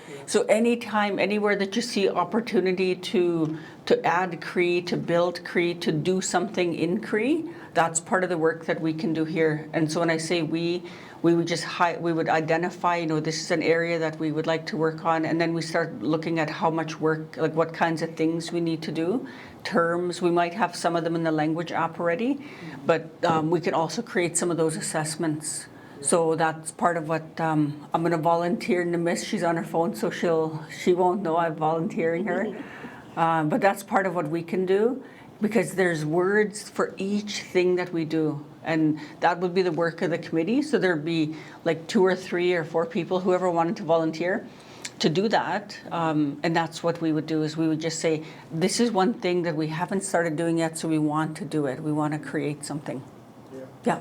anytime, anywhere that you see opportunity to add Cree, to build Cree, to do something in Cree, that's part of the work that we can do here. And so when I say we would identify, this is an area that we would like to work on, and then we start looking at how much work, like what kinds of things we need to do. Terms, we might have some of them in the language app already, but we can also create some of those assessments. So that's part of what I'm going to volunteer Nimis. She's on her phone, so she won't know I'm volunteering her. But that's part of what we can do, because there's words for each thing that we do. And that would be the work of the committee. So there'd be like 2 or 3 or 4 people, whoever wanted to volunteer, to do that. And that's what we would do, is we would just say, this is one thing that we haven't started doing yet, so we want to do it. We want to create something. Yeah. Yeah.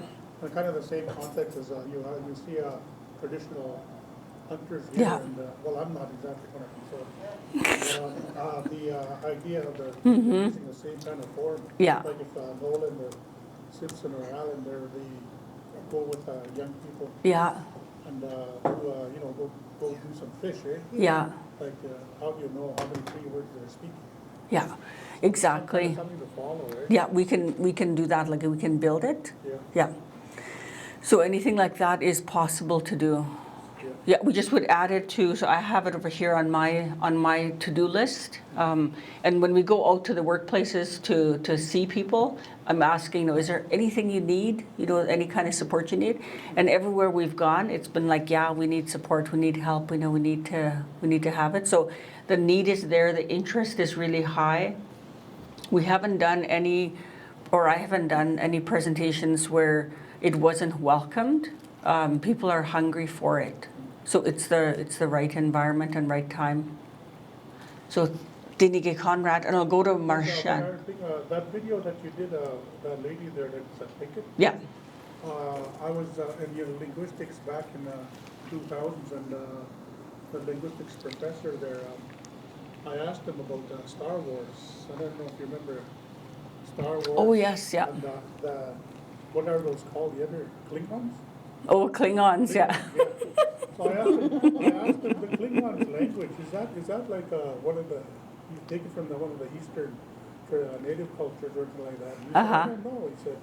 Kind of the same context as you see a traditional hunters here, Yeah. and, well, I'm not exactly going to be, so, the idea of the, using the same kind of form. Yeah. Like if Nolan or Simpson or Allen, they go with young people Yeah, and, do, go do some fish, eh? yeah, Like, how do you know how many Cree words they're speaking? yeah, exactly. Something to follow, right? Yeah, we can do that, like we can build it. Yeah. Yeah. So anything like that is possible to do. Yeah. Yeah, we just would add it to, so I have it over here on my to-do list. And when we go out to the workplaces to see people, I'm asking, is there anything you need? Any kind of support you need? And everywhere we've gone, it's been like, yeah, we need support, we need help, we need to have it. So the need is there, the interest is really high. We haven't done any, or I haven't done any presentations where it wasn't welcomed. People are hungry for it. So it's the right environment and right time. So Dinige Conrad, and I'll go to Marshan. That video that you did, that lady there that's a ticket. Yeah. I was in linguistics back in the 2000s, and the linguistics professor there, I asked him about Star Wars. I don't know if you remember Star Wars. Oh yes, yeah. And what are those called? The other Klingons? Oh, Klingons, yeah. So I asked him the Klingons language. Is that like one of the, you take it from one of the Eastern native cultures or something like that? He said, I don't know. He said,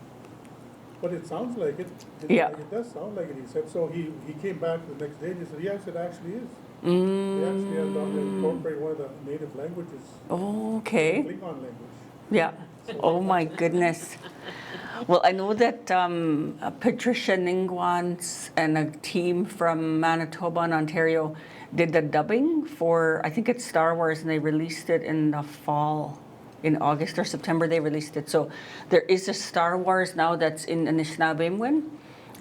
but it sounds like it. Yeah. It does sound like it. He said. So he came back the next day and he said, yes, it actually is. They actually have incorporated one of the native languages. Okay. Klingon language. Yeah. Oh my goodness. Well, I know that Patricia Ningwans and a team from Manitoba and Ontario did the dubbing for, I think it's Star Wars, and they released it in the fall. In August or September, they released it. So there is a Star Wars now that's in Anishinaabemowin,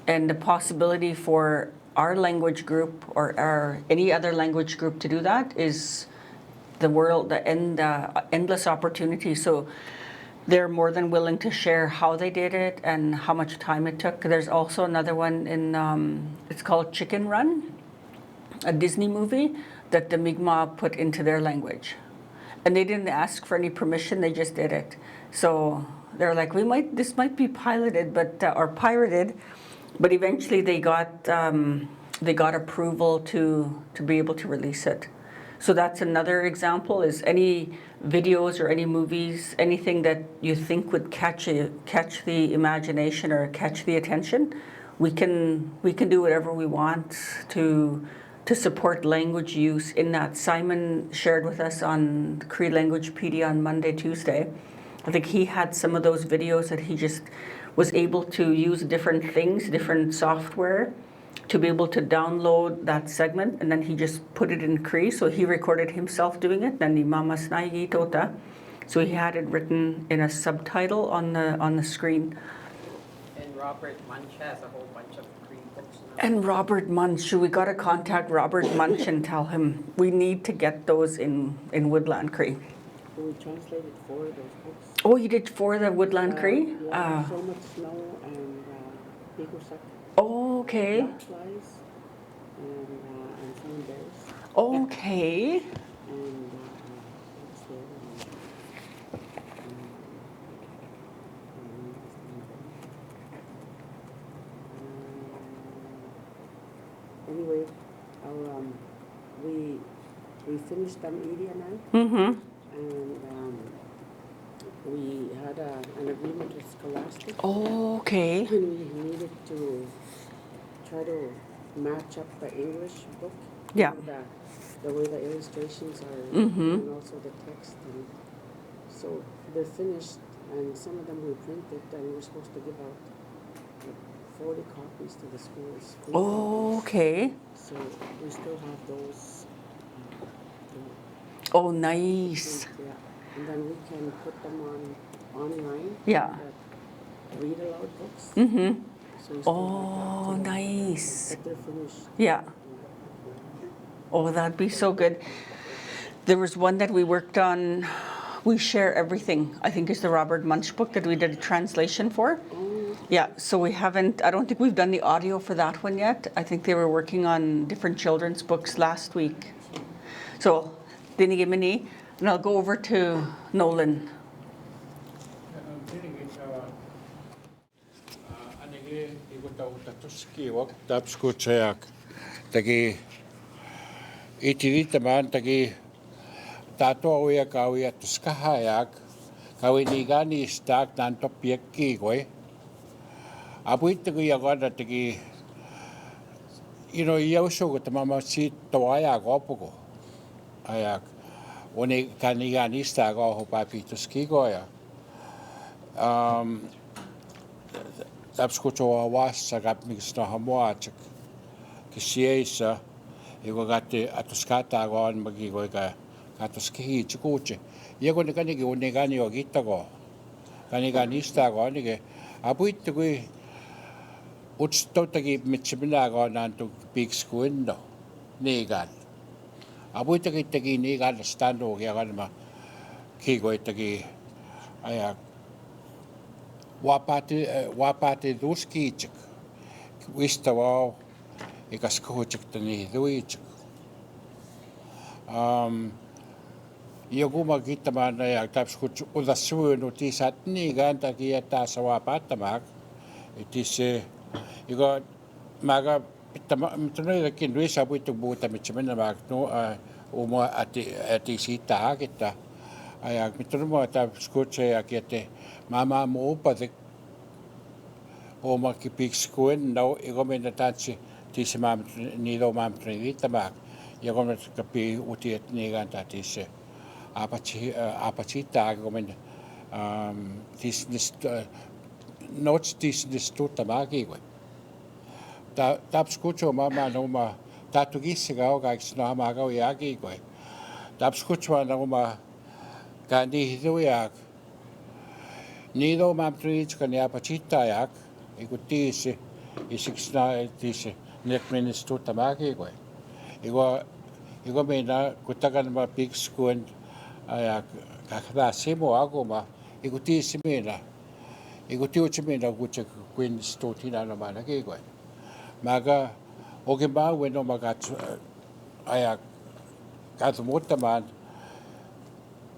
and the possibility for our language group or any other language group to do that is the endless opportunity. So they're more than willing to share how they did it and how much time it took. There's also another one in, it's called Chicken Run, a Disney movie that the Mi'kmaq put into their language. And they didn't ask for any permission, they just did it. So they're like, this might be piloted, or pirated, but eventually they got approval to be able to release it. So that's another example, is any videos or any movies, anything that you think would catch the imagination or catch the attention, we can do whatever we want to support language use in that. Simon shared with us on Cree Language PD on Monday, Tuesday. I think he had some of those videos that he just was able to use different things, different software, to be able to download that segment, and then he just put it in Cree. So he recorded himself doing it, then Mamas Naigi Tota. So he had it written in a subtitle on the screen. And Robert Munch has a whole bunch of Cree books now. And Robert Munch, we got to contact Robert Munch and tell him we need to get those in Woodland Cree. We translated 4 of those books. Oh, you did for the Woodland Cree? Yeah, So Much Snow and Bigusak. Oh, okay. Black Flies and Sun Bears. Okay. And what's the other one? Anyway, we finished the media now. Mm-hmm. And we had an agreement with Scholastic. Okay. And we needed to try to match up the English book. Yeah. The way the illustrations are, and also the text. And so they're finished, and some of them we printed, and we're supposed to give out like 40 copies to the schools. Free copies. Okay. So we still have those. Oh, nice. Yeah. And then we can put them online. Yeah. Read aloud books. Mm-hmm. So we still Oh, have that too. nice. But they're finished. Yeah. Oh, that'd be so good. There was one that we worked on, We Share Everything, I think is the Robert Munch book that we did a translation for. Yeah, so we haven't, I don't think we've done the audio for that one yet. I think they were working on different children's books last week. So, Dinigimini, and I'll go over to Nolan. Tagi itirita man tagi tato uya kawia tuskahayak kawinigani stak nanto piekki koy abuit tagi yagoda tagi yausho ko tamama si toaya gopuko ayak one kanigani stak ho papi tuski goya tapskuto wasa gap mix no hamoachik kisiesa iko gati atuskata gon magi go ka atuski chikuche yego ne kanigi one gani o gitago kanigani sta go ne abuit to go utstotagi mitchimina go nanto big squinno negan abuit tagi negan stando ya ganma kigo tagi aya wapate duski chik wistawa ikas kuhuchiktani duichik. Joguma kittämään ja tapskut udassuun tisat niin ganta kiettaa sawa pattamak. Itse joka maga mitanoidakin duisa puitu puuta mitkä mennä mak no uma ati siitä haketta. Aja mitanoa tapskut se ja kiette mama muupatik oma kipikskuen no joka mennä tatsi tisi mam nido mam trinittamak ja kun kapi utiet niigan tatisi apachi tag kun tis nots tis tuttamaki kun taps kutsu mama noma tatu kissiga ogaks no hamaga yaki kun taps kutsu noma kandi hiduyak nido mam trinitskan ja apachi tayak ikutisi isiksi na tisi nek menis tuttamaki kun Iko meina kutakan ma big skuen aya kakda simo agoma iko tiisi meina iko tiuchi meina kuche kuin stotina no mana kiko maga ogema weno maga aya katumuttamaan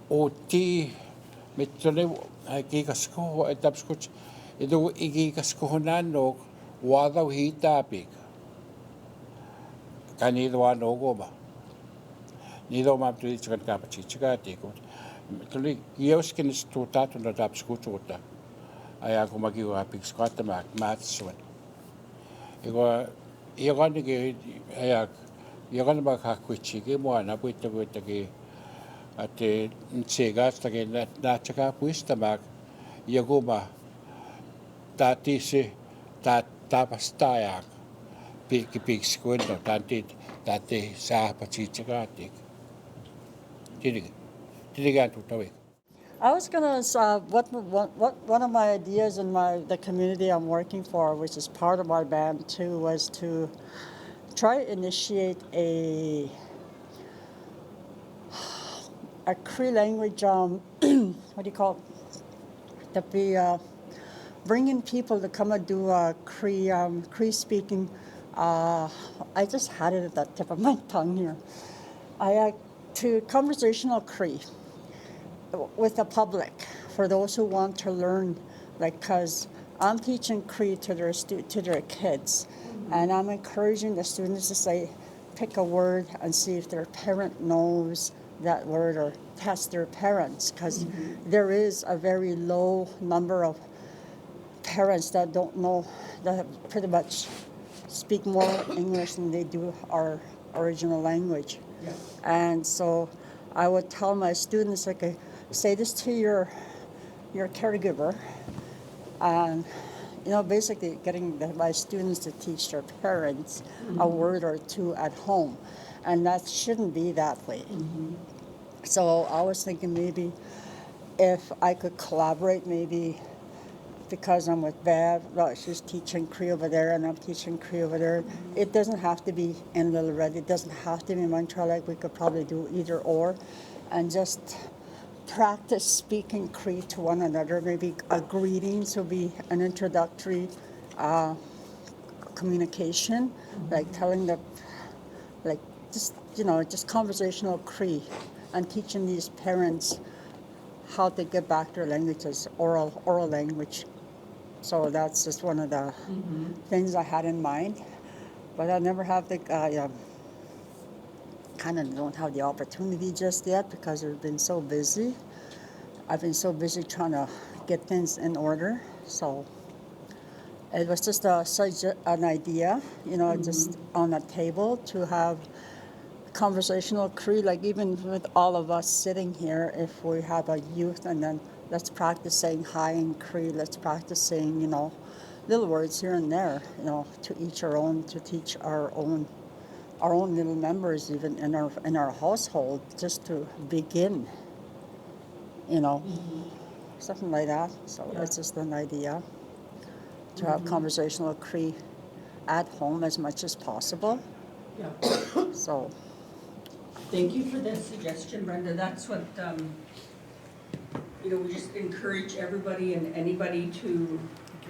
oti mitone kiikasko etapskut edu ikiikasko nanno wada hitapik kanidwa no goma nido mam tuli chikan kapachi chikati ko tuli kioskin stutatu na tapskututa aya ko magiwa apik skata mak matsuan iko ni aya iko ba kakwichi ke mo na puita ke ate ntsega stake na chaka puista mak yagoma tatisi tapastayak pik skuendo tante sa pachichakatik tiligan tutawi. I was gonna one of my ideas in the community I'm working for, which is part of my band too, was to try to initiate a Cree language what do you call it? To be bringing people to come and do Cree speaking. I just had it at the tip of my tongue here. To conversational Cree with the public for those who want to learn, because I'm teaching Cree to their kids, and I'm encouraging the students to say, pick a word and see if their parent knows that word or test their parents, because there is a very low number of parents that don't know, that pretty much speak more English than they do our original language. Yes. And so I would tell my students, like, say this to your caregiver, and basically getting my students to teach their parents a word or two at home, and that shouldn't be that way. So I was thinking maybe if I could collaborate, maybe because I'm with Bev, well, she's teaching Cree over there and I'm teaching Cree over there. It doesn't have to be in Little Red. It doesn't have to be in Montreal. Like, we could probably do either or, and just practice speaking Cree to one another. Maybe a greetings will be an introductory communication, like telling the, like just just conversational Cree, and teaching these parents how to get back their languages, oral language. So that's just one of the things I had in mind, but I never have the kind of don't have the opportunity just yet because I've been so busy. I've been so busy trying to get things in order. So it was just an idea, just on the table to have conversational Cree, like even with all of us sitting here, if we have a youth, and then let's practice saying hi in Cree, let's practice saying, little words here and there, to each our own, to teach our own little members, even in our household, just to begin, something like that. So that's just an idea, to have conversational Cree at home as much as possible. Yeah. So. Thank you for that suggestion, Brenda. That's what, we just encourage everybody and anybody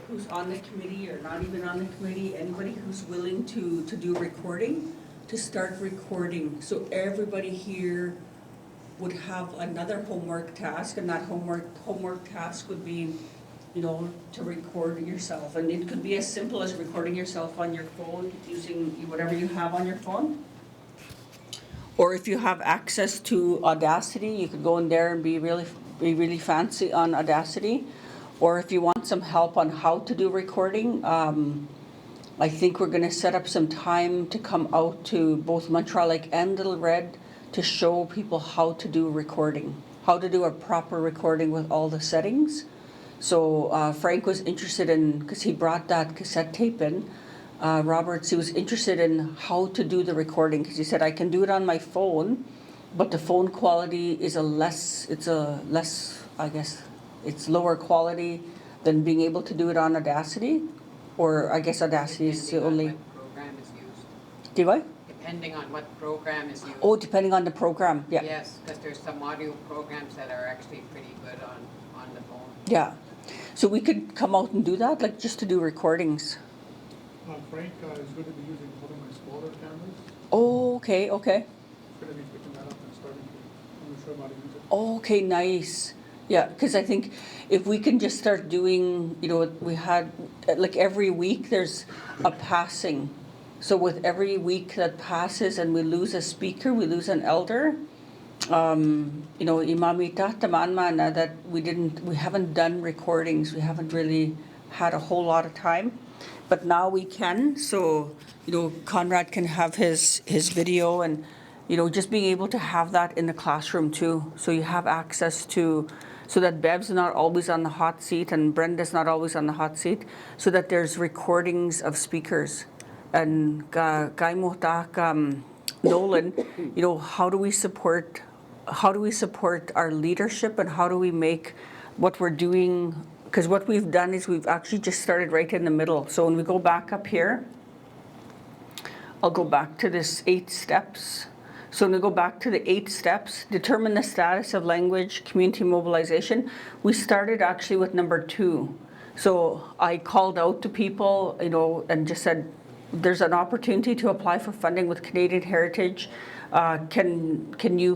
who's on the committee or not even on the committee, anybody who's willing to do recording, to start recording. So everybody here would have another homework task, and that homework task would be, to record yourself. And it could be as simple as recording yourself on your phone using whatever you have on your phone. Or if you have access to Audacity, you could go in there and be really fancy on Audacity. Or if you want some help on how to do recording, I think we're going to set up some time to come out to both Montreal Lake and Little Red to show people how to do recording, how to do a proper recording with all the settings. So Frank was interested in, because he brought that cassette tape in, Roberts, he was interested in how to do the recording, because he said, I can do it on my phone, but the phone quality is it's lower quality than being able to do it on Audacity, or I guess Audacity is the only. What program is used. Do I? Depending on what program is used. Oh, depending on the program, yeah. Yes, because there's some audio programs that are actually pretty good on the phone. Yeah. So we could come out and do that, like just to do recordings. Frank is going to be using one of my smaller cameras. Oh, okay. He's going to be picking that up and starting to show him how to use it. Okay, nice. Yeah, because I think if we can just start doing, we had, like every week there's a passing. So with every week that passes and we lose a speaker, we lose an elder, imamita tamanmana, that we haven't done recordings. We haven't really had a whole lot of time. But now we can, so, Conrad can have his video, and, just being able to have that in the classroom too. So you have access to, so that Bev's not always on the hot seat and Brenda's not always on the hot seat, so that there's recordings of speakers. And Guy Mohtak, Nolan, how do we support our leadership, and how do we make what we're doing. Because what we've done is we've actually just started right in the middle. So when we go back up here, I'll go back to this 8 steps. So when we go back to the 8 steps, determine the status of language, community mobilization, we started actually with number 2. So I called out to people, and just said, there's an opportunity to apply for funding with Canadian Heritage. Can you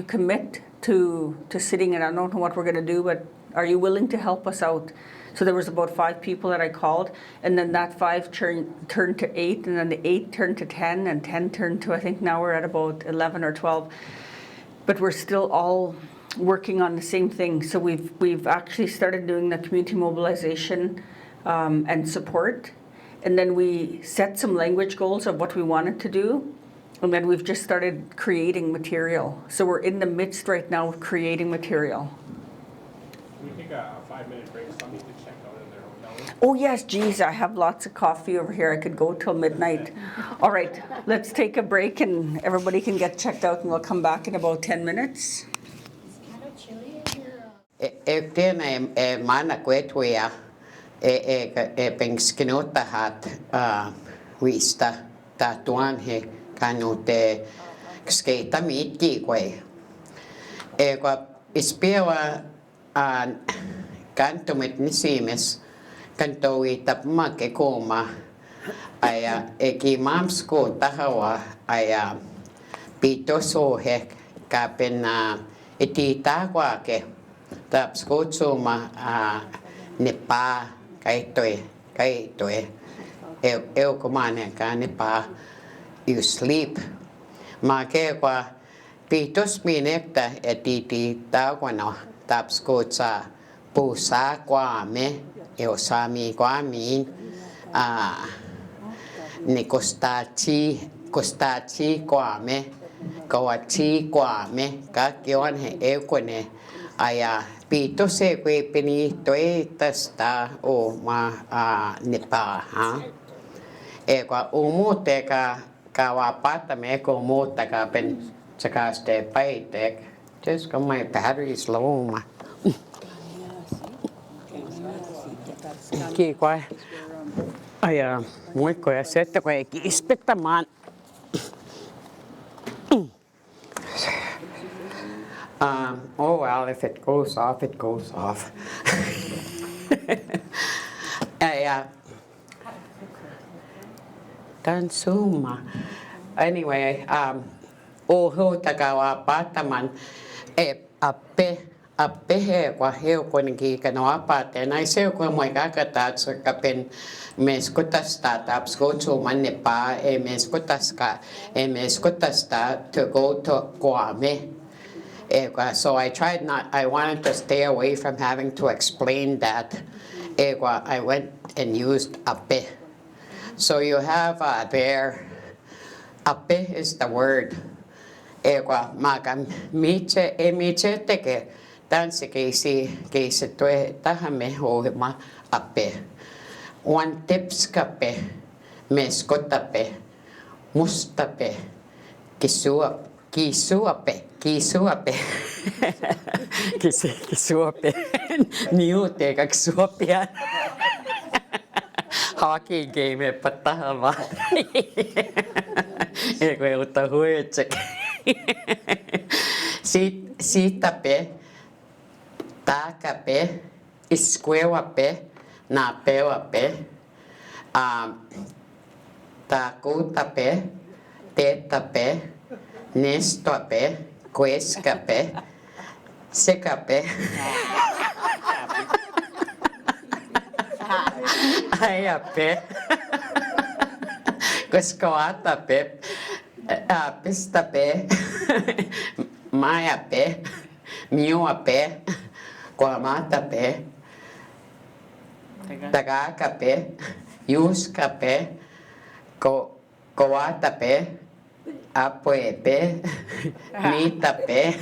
commit to sitting, and I don't know what we're going to do, but are you willing to help us out? So there was about 5 people that I called, and then that 5 turned to 8, and then the 8 turned to 10, and 10 turned to, I think now we're at about 11 or 12. But we're still all working on the same thing. So we've actually started doing the community mobilization and support, and then we set some language goals of what we wanted to do, and then we've just started creating material. So we're in the midst right now of creating material. Can we take a 5-minute break? Somebody to check out in their hotel. Oh yes, geez, I have lots of coffee over here. I could go till midnight. All right, let's take a break and everybody can get checked out, and we'll come back in about 10 minutes. It's kind of chilly in here. Tiedän, maana kuetuja, penskinotahat viista tatuanhe kanute skeita miitti kue. ispiawa kantumit ni simes kantowi tapma ke koma aya eki mamsko tahawa aya pito sohe kapen itita kwa ke tapsko tsuma nepa kaitoe eu kumane ka nepa you sleep ma ke kwa pitos minekta etiti takwano tapsko tsa pusa kwa me eu sami kwa min ni kostachi kwa me kawachi kwa me ka kion he ekone aya pito se kwe peni toe tasta o ma nepa ha e kwa umute ka wapata me ko muta ka pen saka ste pai tek just got my battery's low ma ki kwa aya muy ko sette ko ki ispektaman oh well, if it goes off, it goes off. Tansuma. Anyway, oho tagawa pataman ape he kwa heo koniki kanoa pate na iseo kwa moikakata sa kapen meskutas startups go to manepa meskutas to go to Guame. So I wanted to stay away from having to explain that. I went and used ape. So you have there, ape is the word. Maga miche teke, danse keisi tue tahame hohima ape. One tips kape, meskotape, mustape, kisuape. Kisuape. Kisuape. Niute kak suapia. Hockey game patahava. Eko uta huetsek. Sitape. Takape. Iskuewape. Napewape. Takutape. Tetape. Nestope, Quescape, Secape, Ayape, Quescoatape, Pistape, Mayape, Muape, Guamatape, Tagacape, Yuscape, Coatape, Apuepe, Nitape,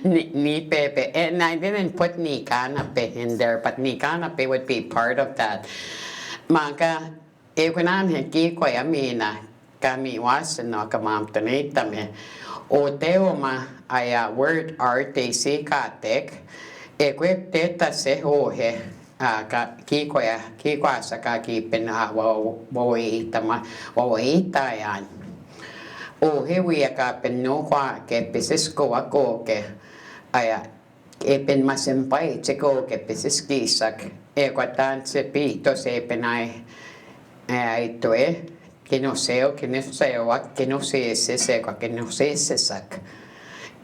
Nipepe. And I didn't put Nikanape in there, but Nikanape would be part of that. Maka, ikunan heki ko yamina, kami wasan no kamamtanita me. O teoma ay word RTC katek, equip teta se hohe. Kikwasa ka kipin wawaita yan. O hewi ka pino kwa ke pisisko ako ke aya ipin masimpay chiko ke pisiskisak e kwatan se pito se pinay ito kinuseo wak kinusese se kwa kinusesesak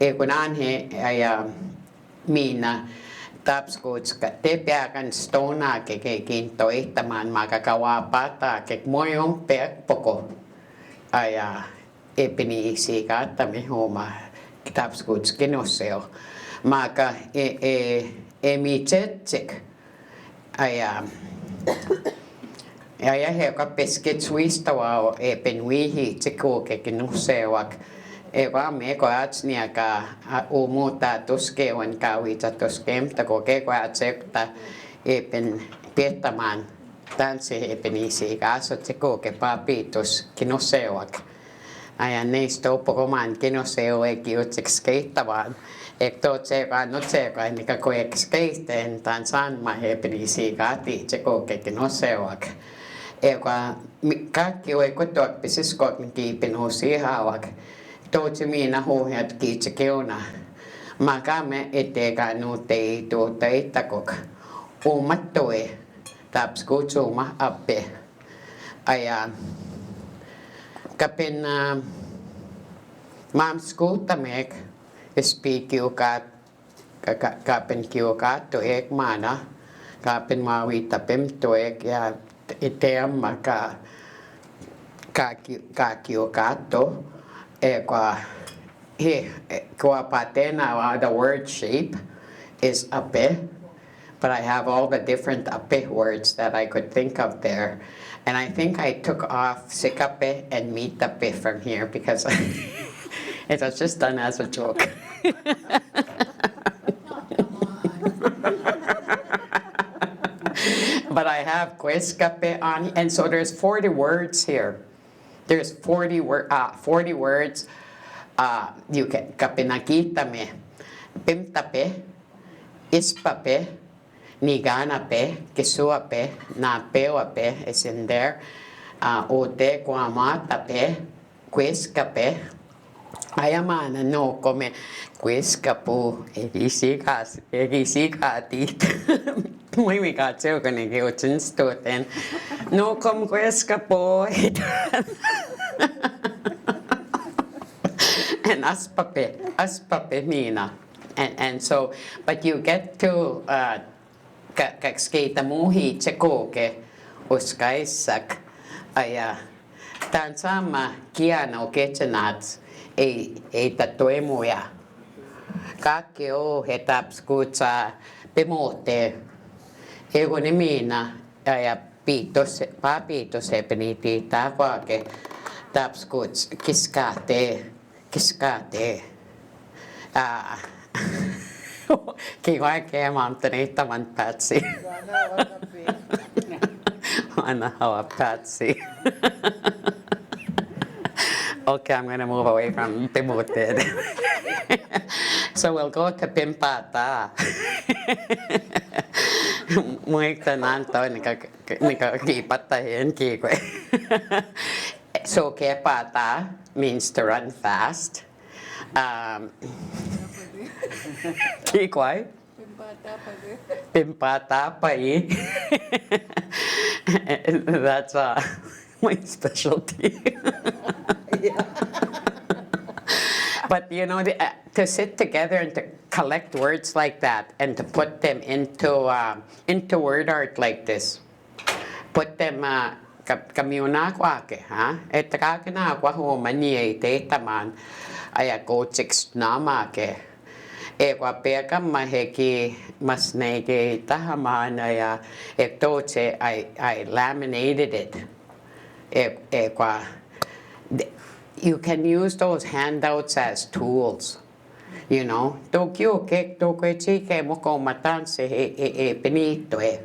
e kunan he aya mina taps coach ka tepiakan stona ke kinto taman makakawapata ke moyong pek poko aya ipiniisi ka tami homa taps coach kinoseo maka michetsik aya he ka pesket swistawa pinwihi tsiko ke kinosewak Ewa me ko atsnia ka umuta tuske wan kawita tuskem ta ko ke ko atsekta pen pietaman tanse penisi kaso tsiko ke papitos kinosewak aya nesto pokoman kinoseo kiutsik skeittavan ekto tseka no tseka ni ka ko ekskeisten tansan ma penisi kati tsiko ke kinosewak ewa kaikki oi kotok pisiskok ki pinusi hawak Tootsi miina huuhjat kiitsi keuna. Magame etega no te to te takok. O matoe taps gocho ma ape. Aya kapin mam skuta mek speak you kapin kiu ka to ek mana kapin mawi tapem to ek ya item ka kiu ka to e kwa patena the word shape is ape. But I have all the different ape words that I could think of there. And I think I took off sikape and mitape from here because it was just done as a joke. But I have quescape on, and so there's 40 words here. There's 40 words. You can kapinakitame, pimtape, ispape, niganape, kisuape, napeoape is in there. Ote guamatape, quescape. Ayamana no come quescapu egisikati. Muy mi cacho con el que ochunstoten. No come quescapo. And aspape mina. And so, but you get to kakskita muhi chekoke uskaisak aya tansama kiano ketchenats e tatoemuya kakeo hetapskutsa pemote ego ni mina aya pitos papitos epeniti takwake tapskuts kiskate Kiva kemantaneittavan Patsy. Wanna have a Patsy. Okay, I'm going to move away from Pimuted. So we'll go to Pimpata. Muikta nanto nikakipatahin kikwe. So kepata means to run fast. Kikwai? Pimpata pai. That's my specialty. But you know, to sit together and to collect words like that and to put them into word art like this, put them kamuna kwake, ha? Etakakina kwa ho mani te taman aya go chicks namake. E kwa peka maheki masnege tahaman aya ektoche I laminated it. E kwa you can use those handouts as tools, you know. Tokyo kek tokyo chike moko matanse e benito e.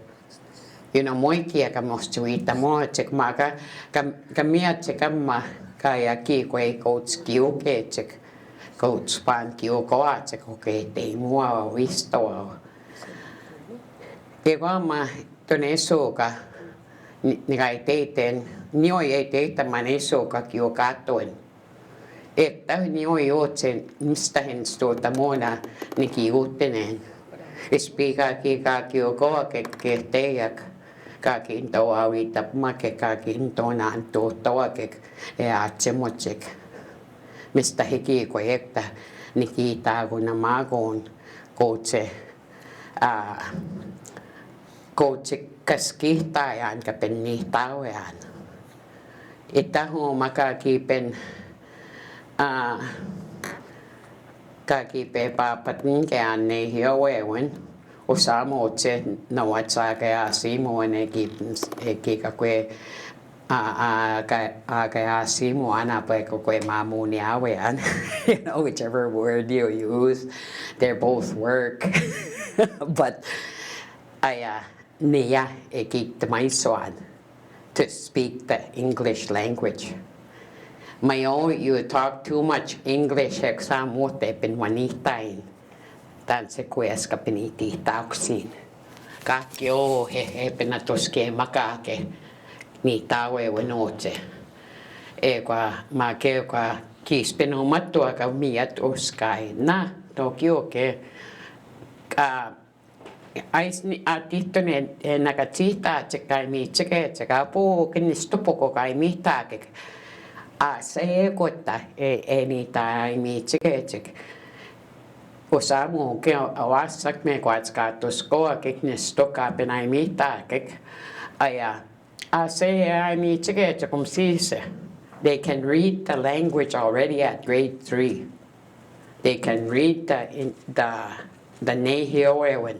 You know, moikia kamostuita mo chek maka kamia chekama kaya ki kwe coach kiu ke chek coach pan kiu ko a chek okay te mua visto. Ke ma toneso ka ni kai teten nioi e teta maneso ka kiu katoen. Että nioi otsen mistä hen stota mona ni kiutenen. Ispika ki ka kiu ko ke tejak. Kakin toa wita make kakin tonaan toa kek ja atsemotsek. Mistä hiki ko ekta ni kiitaa kun magoon koutse kaskihtajan kapen ni tauean. Ita huoma kakipen kakipe papat nkean ne hiowewen. Usamo che na watsaka ya simo ne ki kakwe kaya simo ana pa kakwe mamuni awean. You know, whichever word you use, they both work. But niya ekiktamaisoan to speak the English language. You talk too much English exam wote pen wanitain. Tän se kueska piniti tauksin. Kaikki he penä toskee makake ni taue wenotse. Ekwa ma keuka kispeno mattua ka miat uskai na Tokyo ke ais ni atito ne nakachita chikai mi chike chikapu kinistupoko kai mi take a se kota ni tai mi chike chik usamu ke awasak me kwatska to skoa kiknistoka benai mi take aya a se ai mi chike chikum sise. They can read the language already at grade 3. They can read the Nehioewan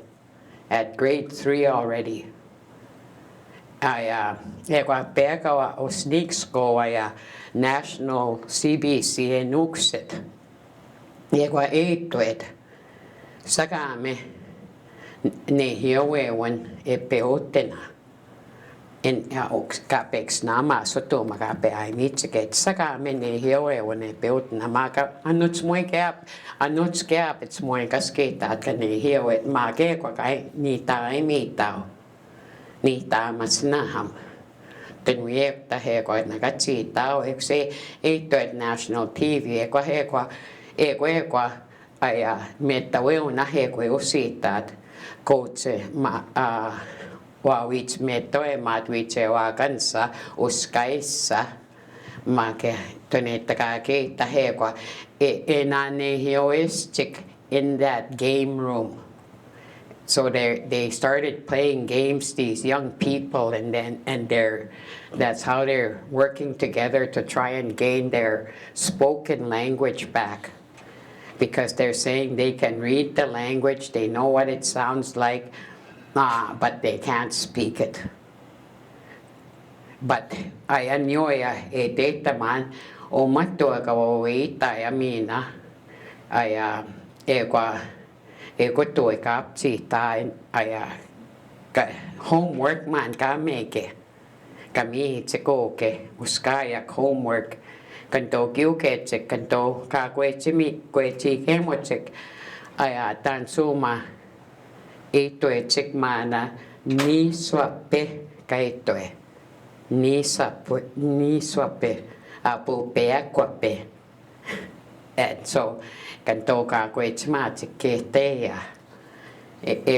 at grade 3 already. Eka peka o sneaks go national CBC en ukset. Eka eituet. Sakame Nehioewan e peotena. En kapex nama soto magape ai mitziket saka mene hioewan e peotena maka anuts gap it's moi kasketa at kane hioet mage kwa kai ni tai mitao ni ta masnaham tenwiek ta he kwa nagachi tao exe eto national TV kwa aya metaweo na he kwa ositat coach wawich metoe matwiche wakansa uskaisa make tonetake tahekwa enane hioistic in that game room. So they started playing games, these young people, that's how they're working together to try and gain their spoken language back. Because they're saying they can read the language, they know what it sounds like, but they can't speak it. But ayan yoya data man o mato kawaita amina aya to kap si tai aya homework man ka meke kami tsiko ke uskaya homework kanto kiuke tsik kanto ka kwechimi kwechi kemochik aya tansuma itoe chik mana ni swape kaitoe ni swape apo peakwape. And so kanto ka kwechma chiketea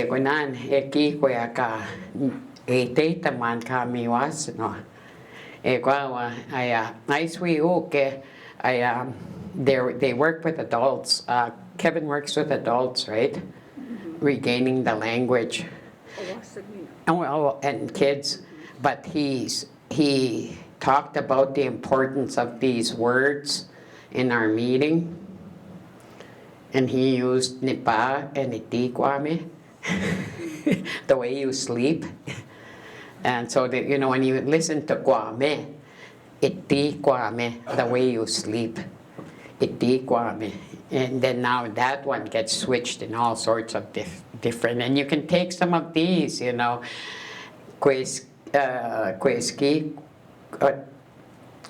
konan kikoya ka teta man ka miwasno kwa nice we okay they work with adults. Kevin works with adults, right? Regaining the language and kids, but he talked about the importance of these words in our meeting, and he used nipa and itikwame, the way you sleep. And so that, when you listen to kwame, itikwame, the way you sleep, itikwame. And then now that one gets switched in all sorts of different, and you can take some of these, kweski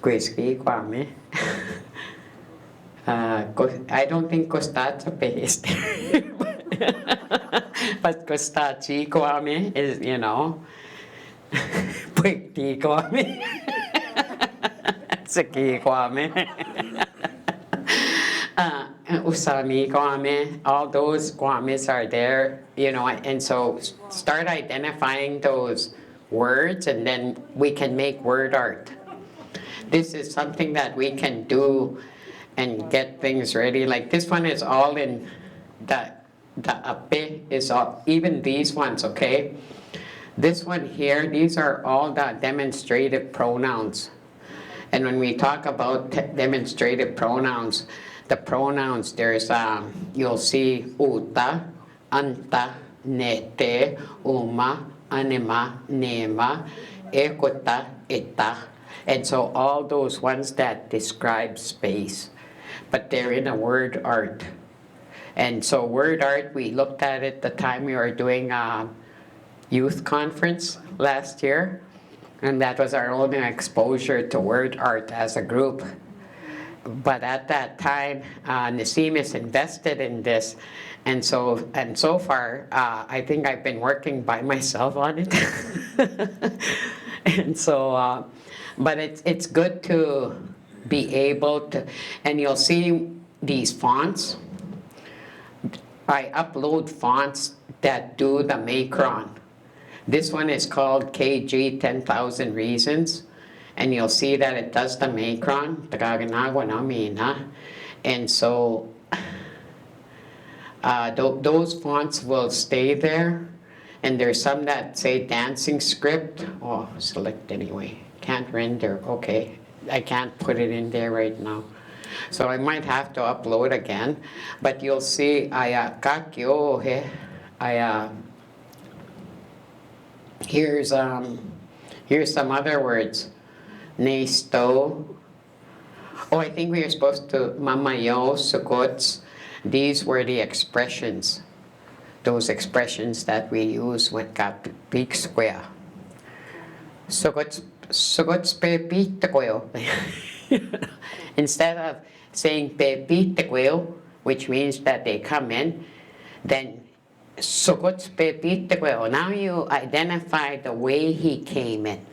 kwame. I don't think costacha is there, but costachi kwame is, pwekti kwame, saki kwame. Usami kwame, all those kwames are there, and so start identifying those words, and then we can make word art. This is something that we can do and get things ready. Like this one is all in the ape is all, even these ones, okay? This one here, these are all the demonstrative pronouns. And when we talk about demonstrative pronouns, the pronouns, there's you'll see uta, anta, nete, uma, anima, nema, ekota, eta. And so all those ones that describe space, but they're in a word art. And so word art, we looked at it the time we were doing a youth conference last year, and that was our only exposure to word art as a group. But at that time, Nasim is invested in this, and so far, I think I've been working by myself on it. And so, but it's good to be able to, and you'll see these fonts. I upload fonts that do the macron. This one is called KG 10,000 Reasons, and you'll see that it does the macron, tagaganawa namin, ha? And so those fonts will stay there, and there's some that say dancing script. Oh, select anyway. Can't render, okay. I can't put it in there right now. So I might have to upload again, but you'll see kakyo he. Here's some other words. Nesto. Oh, I think we were supposed to mamayo, sukots. These were the expressions. Those expressions that we use when big square. Sukots pepitakoyo. Instead of saying pepitakoyo, which means that they come in, then sukots pepitakoyo. Now you identify the way he came in.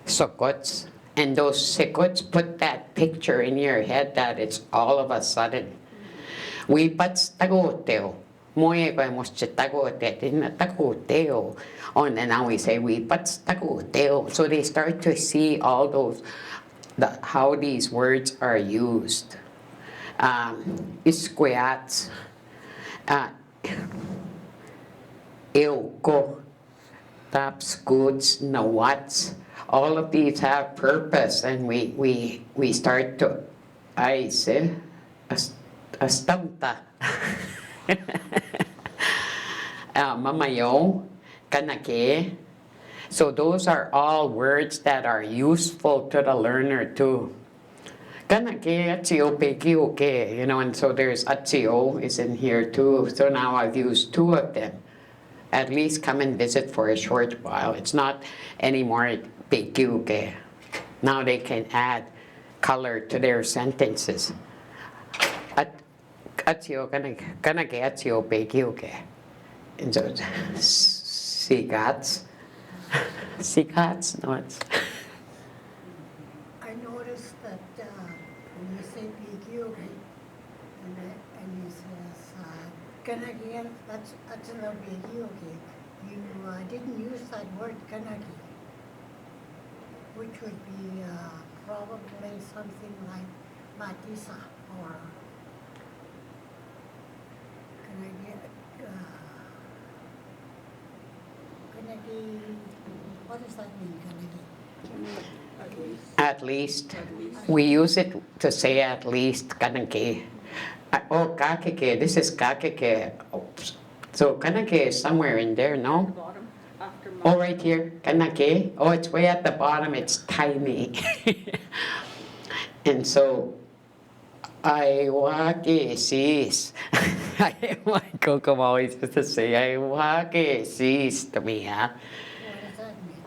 Sukots. And those sikots put that picture in your head that it's all of a sudden. We pats tagoteo. Moye ko mos tagote, tina tagoteo. Oh, and now we say we pats tagoteo. So they start to see all those, how these words are used. Isqueats, ilko, taps, goods, nawats. All of these have purpose, and we start to, I say, astanta. Mamayo, kanake. So those are all words that are useful to the learner too. Kanake, atsio, pekioke, you know, and so there's atsio is in here too. So now I've used 2 of them. At least come and visit for a short while. It's not anymore pekioke. Now they can add color to their sentences. Atsio, kanake, atsio, pekioke. And so, sigats. Sigats, no, it's. I noticed that when you say Bigyogi, and you says, Kanagi, that's a little Bigyogi, you didn't use that word Kanagi, which would be probably something like Matisa or Kanagi. Kanagi, what does that mean, Kanagi? At least. We use it to say at least, kanake. Oh, kakeke, this is kakeke. Oops. So kanake is somewhere in there, no? Oh, right here, kanake. Oh, it's way at the bottom, it's tiny. And so, aiwake sis. My Coco always used to say, aiwake sis to me, huh? What does that mean?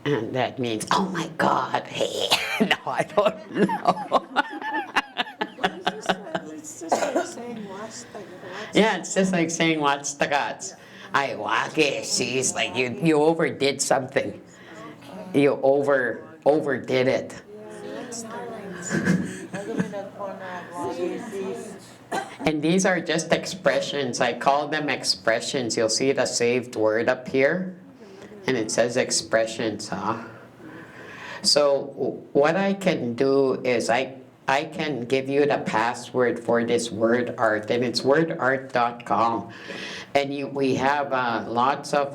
And that means, oh my God, hey. No, I don't know. It's just like saying what's the Yeah, it's just like saying, what's the gods? I wake, she's like, you overdid something. You overdid it. And these are just expressions. I call them expressions. You'll see the saved word up here. And it says expressions, huh? So what I can do is I can give you the password for this word art, and it's wordart.com. And we have lots of,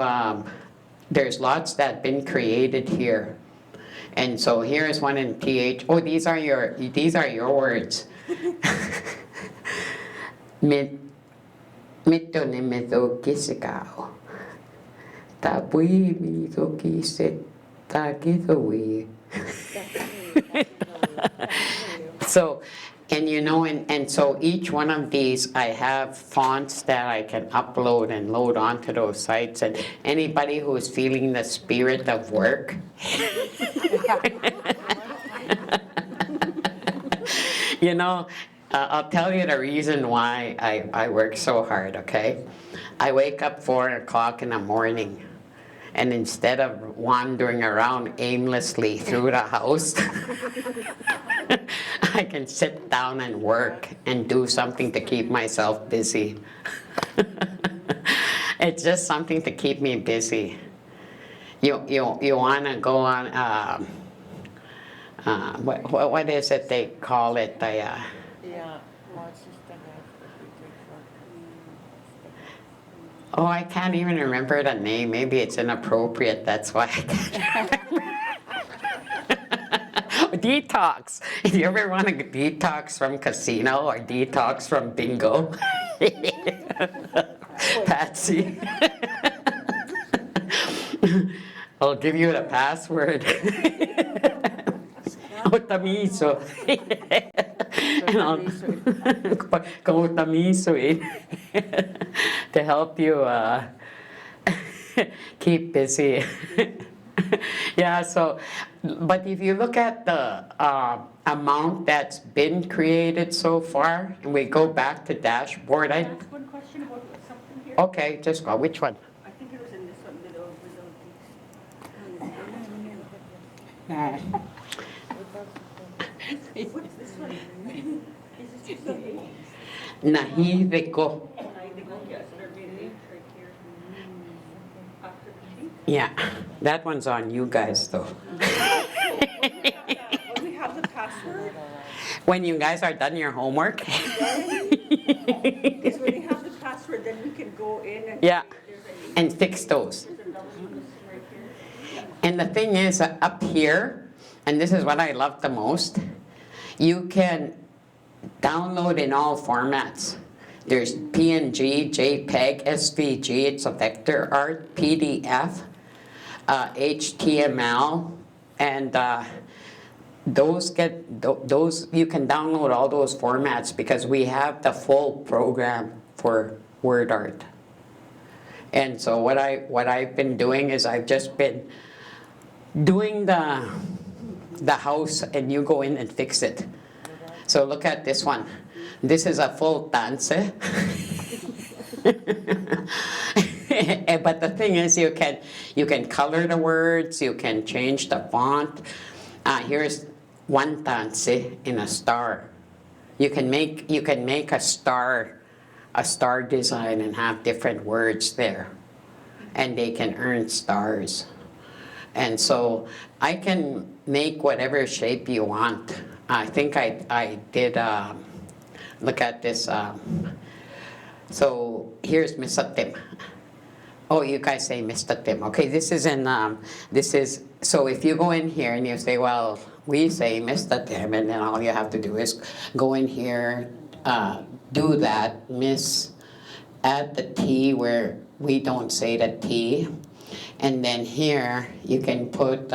there's lots that have been created here. And so here's one in TH. Oh, these are your words. Mito ne meto kisikao. Tapui mito kiset takizoe. So, and you know, and so each one of these, I have fonts that I can upload and load onto those sites. And anybody who is feeling the spirit of work, you know, I'll tell you the reason why I work so hard, okay? I wake up 4 o'clock in the morning, and instead of wandering around aimlessly through the house, I can sit down and work and do something to keep myself busy. It's just something to keep me busy. You want to go on, what is it they call it? Oh, I can't even remember the name. Maybe it's inappropriate. That's why I can't. Detox. If you ever want to detox from casino or detox from bingo, Patsy, I'll give you the password. Otamiso. And I'll go Otamiso to help you keep busy. Yeah, so, but if you look at the amount that's been created so far, and we go back to dashboard, Can I ask one question about something here? okay, just go, which one? I think it was in this one, without these. What's this one? Is this just a Nahideko. Yeah, that one's on you guys though. When we have the password, When you guys are done your homework. is when we have the password, then we can go in and. Yeah, and fix those. And the thing is, up here, and this is what I love the most, you can download in all formats. There's PNG, JPEG, SVG, it's a vector art, PDF, HTML, and those you can download all those formats because we have the full program for word art. And so what I've been doing is I've just been doing the house, and you go in and fix it. So look at this one. This is a full dance. But the thing is, you can color the words, you can change the font. Here's one dance in a star. You can make a star design and have different words there, and they can earn stars. And so I can make whatever shape you want. I think I did. Look at this. So here's Mr. Tim. Oh, you guys say Mr. Tim. Okay, this is so if you go in here and you say, well, we say Mr. Tim, and then all you have to do is go in here, do that, add the T where we don't say the T, and then here you can put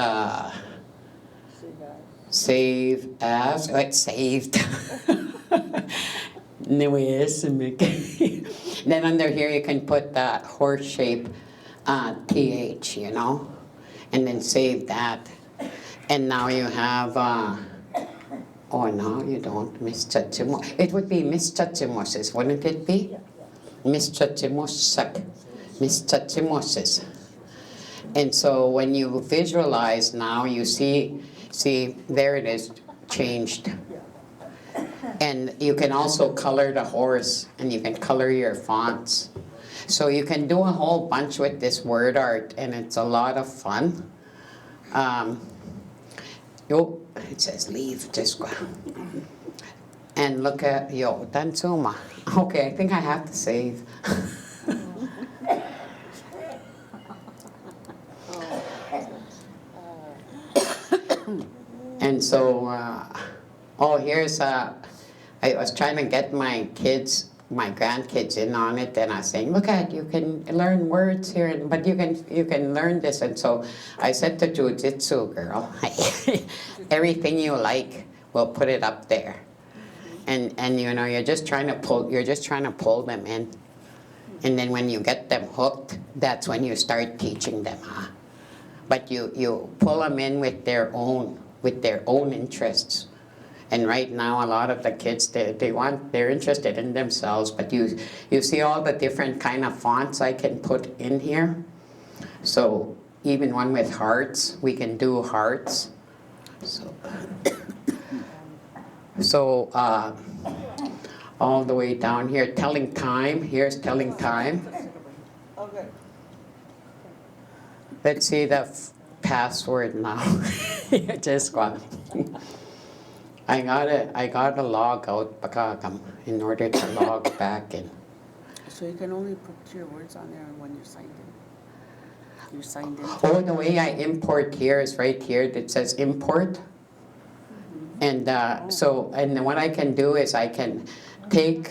save as, oh, it's saved. Then under here you can put that horse shape TH, you know, and then save that. And now you have, oh no you don't, Mr. Timos. It would be Mr. Timoses, wouldn't it be? Mr. Timosek, Mr. Timoses. And so when you visualize now, you see there it is, changed. And you can also color the horse, and you can color your fonts. So you can do a whole bunch with this word art, and it's a lot of fun. It says leave, just go. And look at, Dansuma. Okay, I think I have to save. And so, here's I was trying to get my grandkids in on it, and I was saying, look at, you can learn words here, but you can learn this. And so I said to Jiu-Jitsu girl, everything you like, we'll put it up there. And you know, you're just trying to pull them in. And then when you get them hooked, that's when you start teaching them, huh? But you pull them in with their own interests. And right now, a lot of the kids, they're interested in themselves, but you see all the different kind of fonts I can put in here. So even one with hearts, we can do hearts. So So all the way down here, telling time. Here's telling time. Okay. Let's see the password now. Just got. I gotta log out pakakam in order to log back in. So you can only put your words on there when you're signed in. You're signed in. Oh, the way I import here is right here that says import. And so, and what I can do is I can take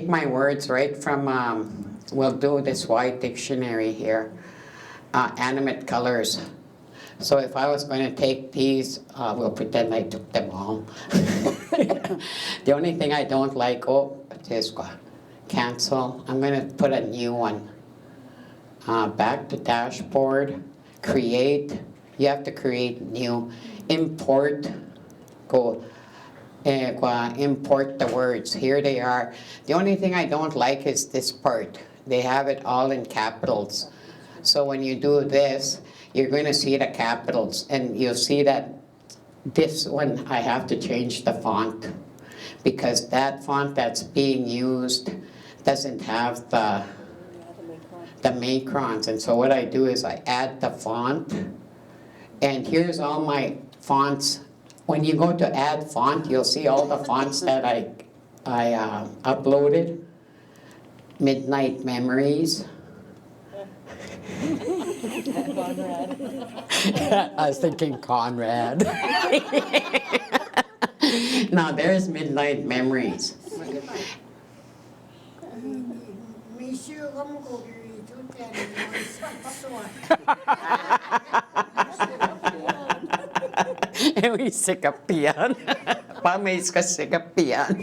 my words right from, we'll do this wide dictionary here, animate colors. So if I was going to take these, we'll pretend I took them all. The only thing I don't like, cancel. I'm going to put a new one. Back to dashboard, create. You have to create new. Import. Go. Import the words. Here they are. The only thing I don't like is this part. They have it all in capitals. So when you do this, you're going to see the capitals, and you'll see that this one I have to change the font because that font that's being used doesn't have the macrons. And so what I do is I add the font, and here's all my fonts. When you go to add font, you'll see all the fonts that I uploaded. Midnight Memories. I was thinking Conrad. Now there's Midnight Memories. Ewi sikapian. Pamais ka sikapian.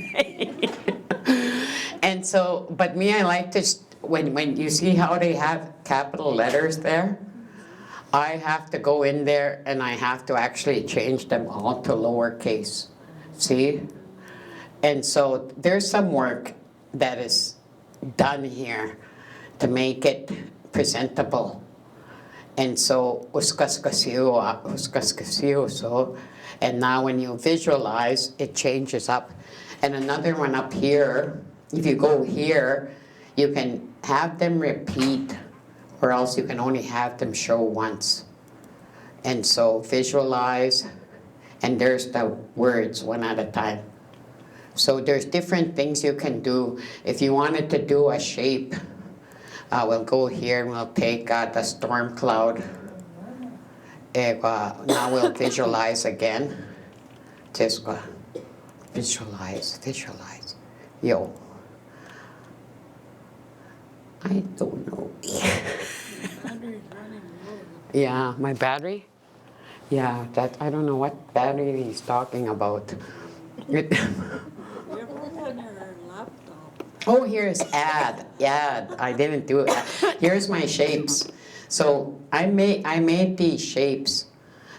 And so, but me, I like to, when you see how they have capital letters there, I have to go in there and I have to actually change them all to lowercase. See? And so there's some work that is done here to make it presentable. And so, so, and now when you visualize, it changes up. And another one up here, if you go here, you can have them repeat, or else you can only have them show once. And so visualize, and there's the words one at a time. So there's different things you can do. If you wanted to do a shape, we'll go here and we'll take the storm cloud. Now we'll visualize again. Just visualize. Yo. I don't know. Yeah, my battery? Yeah, that I don't know what battery he's talking about. Oh, here's add. I didn't do it. Here's my shapes. So I made these shapes.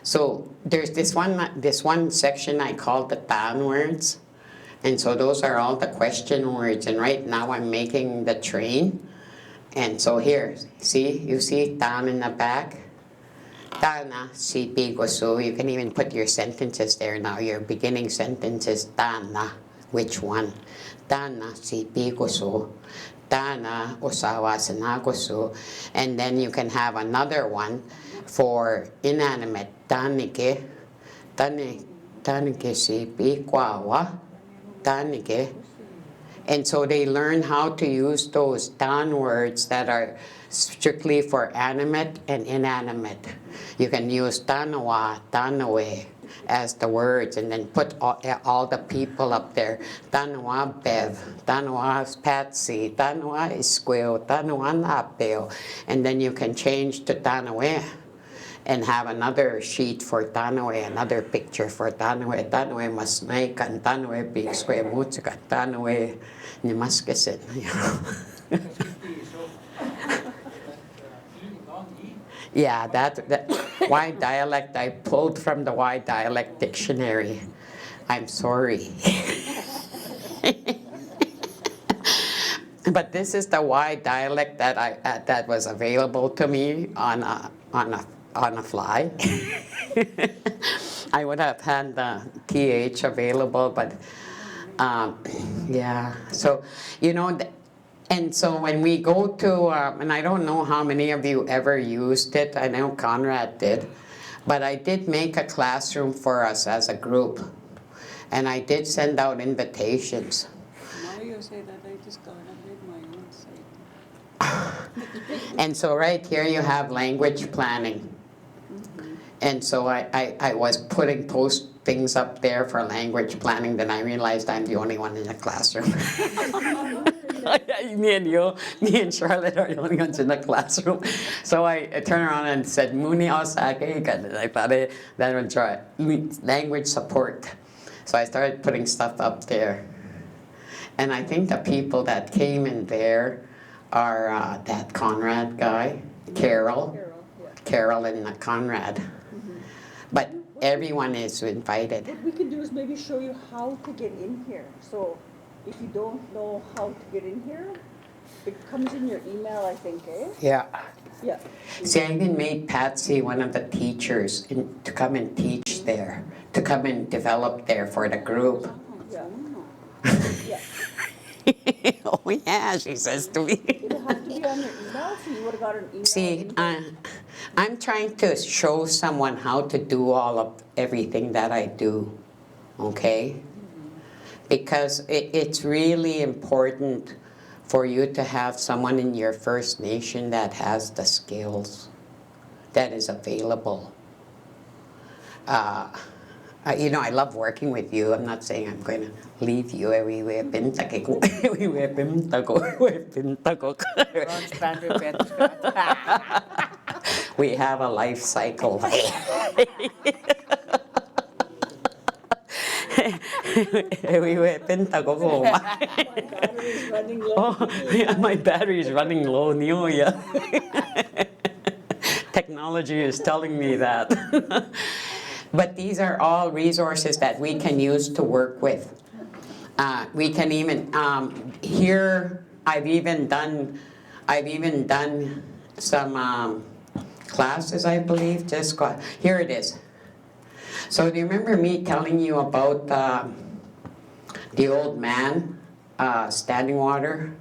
So there's this one section I call the tan words. And so those are all the question words. And right now I'm making the train. And so here, see, you see tan in the back? Tana, sipi gusto. You can even put your sentences there now. Your beginning sentence is tana. Which one? Tana, sipi gusto. Tana, usawa sana gusto. And then you can have another one for inanimate. Tanike. Tanike sipi kwawa. Tanike. And so they learn how to use those tan words that are strictly for animate and inanimate. You can use tanawa, tanawe as the words, and then put all the people up there. Tanawa Bev, tanawa Patsy, tanawa Isquil, tanawa Napeo. And then you can change to tanawe and have another sheet for tanawe, another picture for tanawe. Tanawe masnay kan tanawe bigswe mutsika tanawe ni maskasin. Yeah, that Y dialect I pulled from the Y dialect dictionary. I'm sorry. But this is the Y dialect that that was available to me on a fly. I would have had the TH available, but yeah. So, you know, and so when we go to, and I don't know how many of you ever used it. I know Conrad did, but I did make a classroom for us as a group, and I did send out invitations. Now you say that, I just go and read my own site. And so right here you have language planning. And so I was putting post things up there for language planning, then I realized I'm the only one in the classroom. me and Charlotte are the only ones in the classroom. So I turned around and said, Muni Osake, and I thought that would try language support. So I started putting stuff up there. And I think the people that came in there are that Conrad guy, Carol and Conrad. But everyone is invited. What we can do is maybe show you how to get in here. So if you don't know how to get in here, it comes in your email, I think, eh? Yeah. Yeah. See, I even made Patsy one of the teachers to come and teach there, to come and develop there for the group. Yeah. Yeah. Oh yeah, she says to me. It'll have to be on your email, so you would have got an email. See, I'm trying to show someone how to do all of everything that I do, okay? Because it's really important for you to have someone in your First Nation that has the skills, that is available. You know, I love working with you. I'm not saying I'm going to leave you everywhere. We have a life cycle. My battery is running low. Technology is telling me that. But these are all resources that we can use to work with. We can even here. I've even done some classes, I believe. Here it is. So do you remember me telling you about the old man, Standing Water?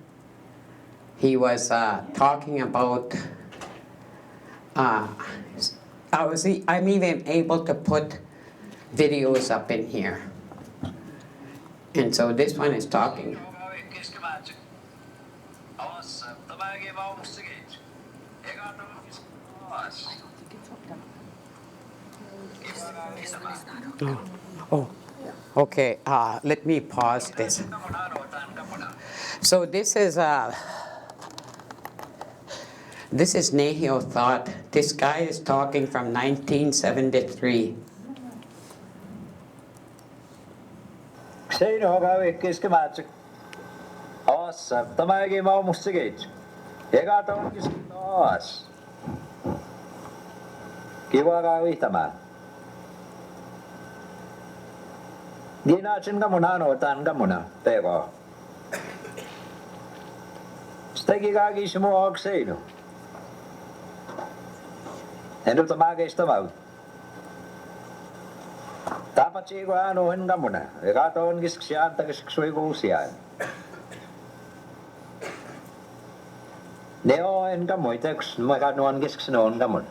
He was talking about. I'm even able to put videos up in here. And so this one is talking. Oh, okay. Let me pause this. So this is Nahio Thought. This guy is talking from 1973. Steino gawe kiskematsik. Awesome. Tamagi mau mustigate. Ega taon kiskemaas. Kiwa gawe tama. Gina chin kamunano tan kamuna. Teko. Stegi gagi shimo oxeino. Endo tamagi istamau. Dapat sigo ano hinga muna. Ikataon giskiyan tagisksui gusiyan. Neo hinga mo iteks makanoan gisknoon gamon.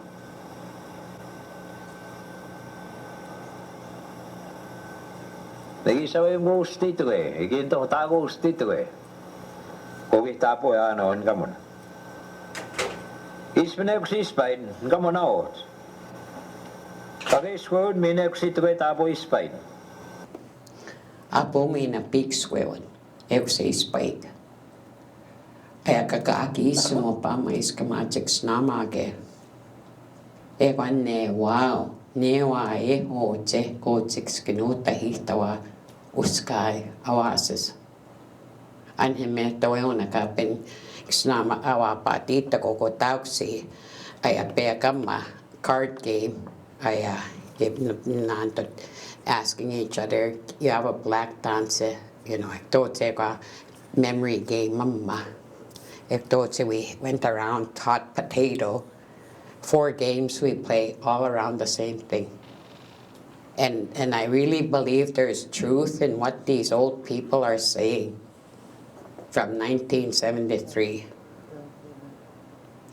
Nagisaw yung gusti ito eh. Ikinto ta gusti ito eh. Kukita po ano hinga muna. Ispanek si Spain hinga muna ot. Pag-iskwon, may nagsituwe tapo Spain. Apo may napik-swon, sa Spain. Kaya kakaakis mo pa may iskamatsik snamage. Ewan wow, newa hoce, kotsik skinuta hitawa, uskay, awasis. Anhimeto yung nakapin, snama awa patita kokotauksi, ay apekama, card game, asking each other, you have a black dance, you know, memory game, mama. We went around, hot potato, 4 games we play, all around the same thing. And I really believe there's truth in what these old people are saying from 1973.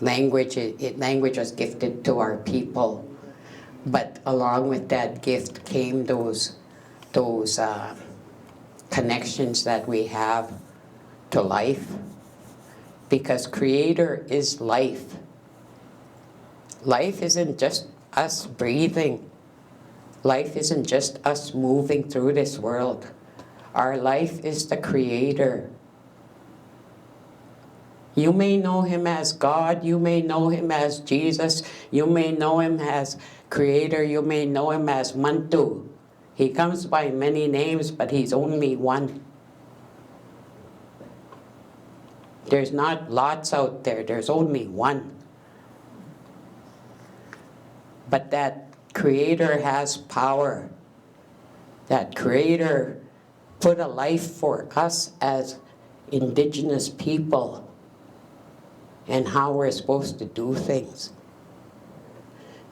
Language was gifted to our people, but along with that gift came those connections that we have to life, because Creator is life. Life isn't just us breathing. Life isn't just us moving through this world. Our life is the Creator. You may know Him as God, you may know Him as Jesus, you may know Him as Creator, you may know Him as Mantu. He comes by many names, but He's only one. There's not lots out there, there's only one. But that Creator has power. That Creator put a life for us as Indigenous people and how we're supposed to do things.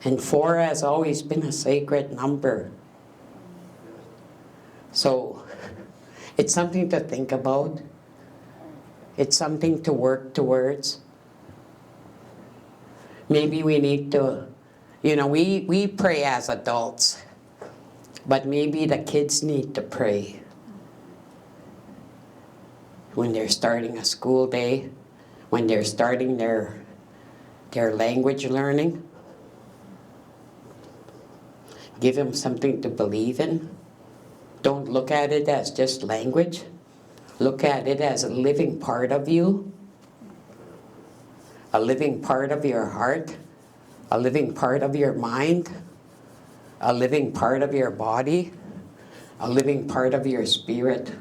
And 4 has always been a sacred number. So it's something to think about. It's something to work towards. Maybe we need to, we pray as adults, but maybe the kids need to pray when they're starting a school day, when they're starting their language learning. Give them something to believe in. Don't look at it as just language. Look at it as a living part of you, a living part of your heart, a living part of your mind, a living part of your body, a living part of your spirit.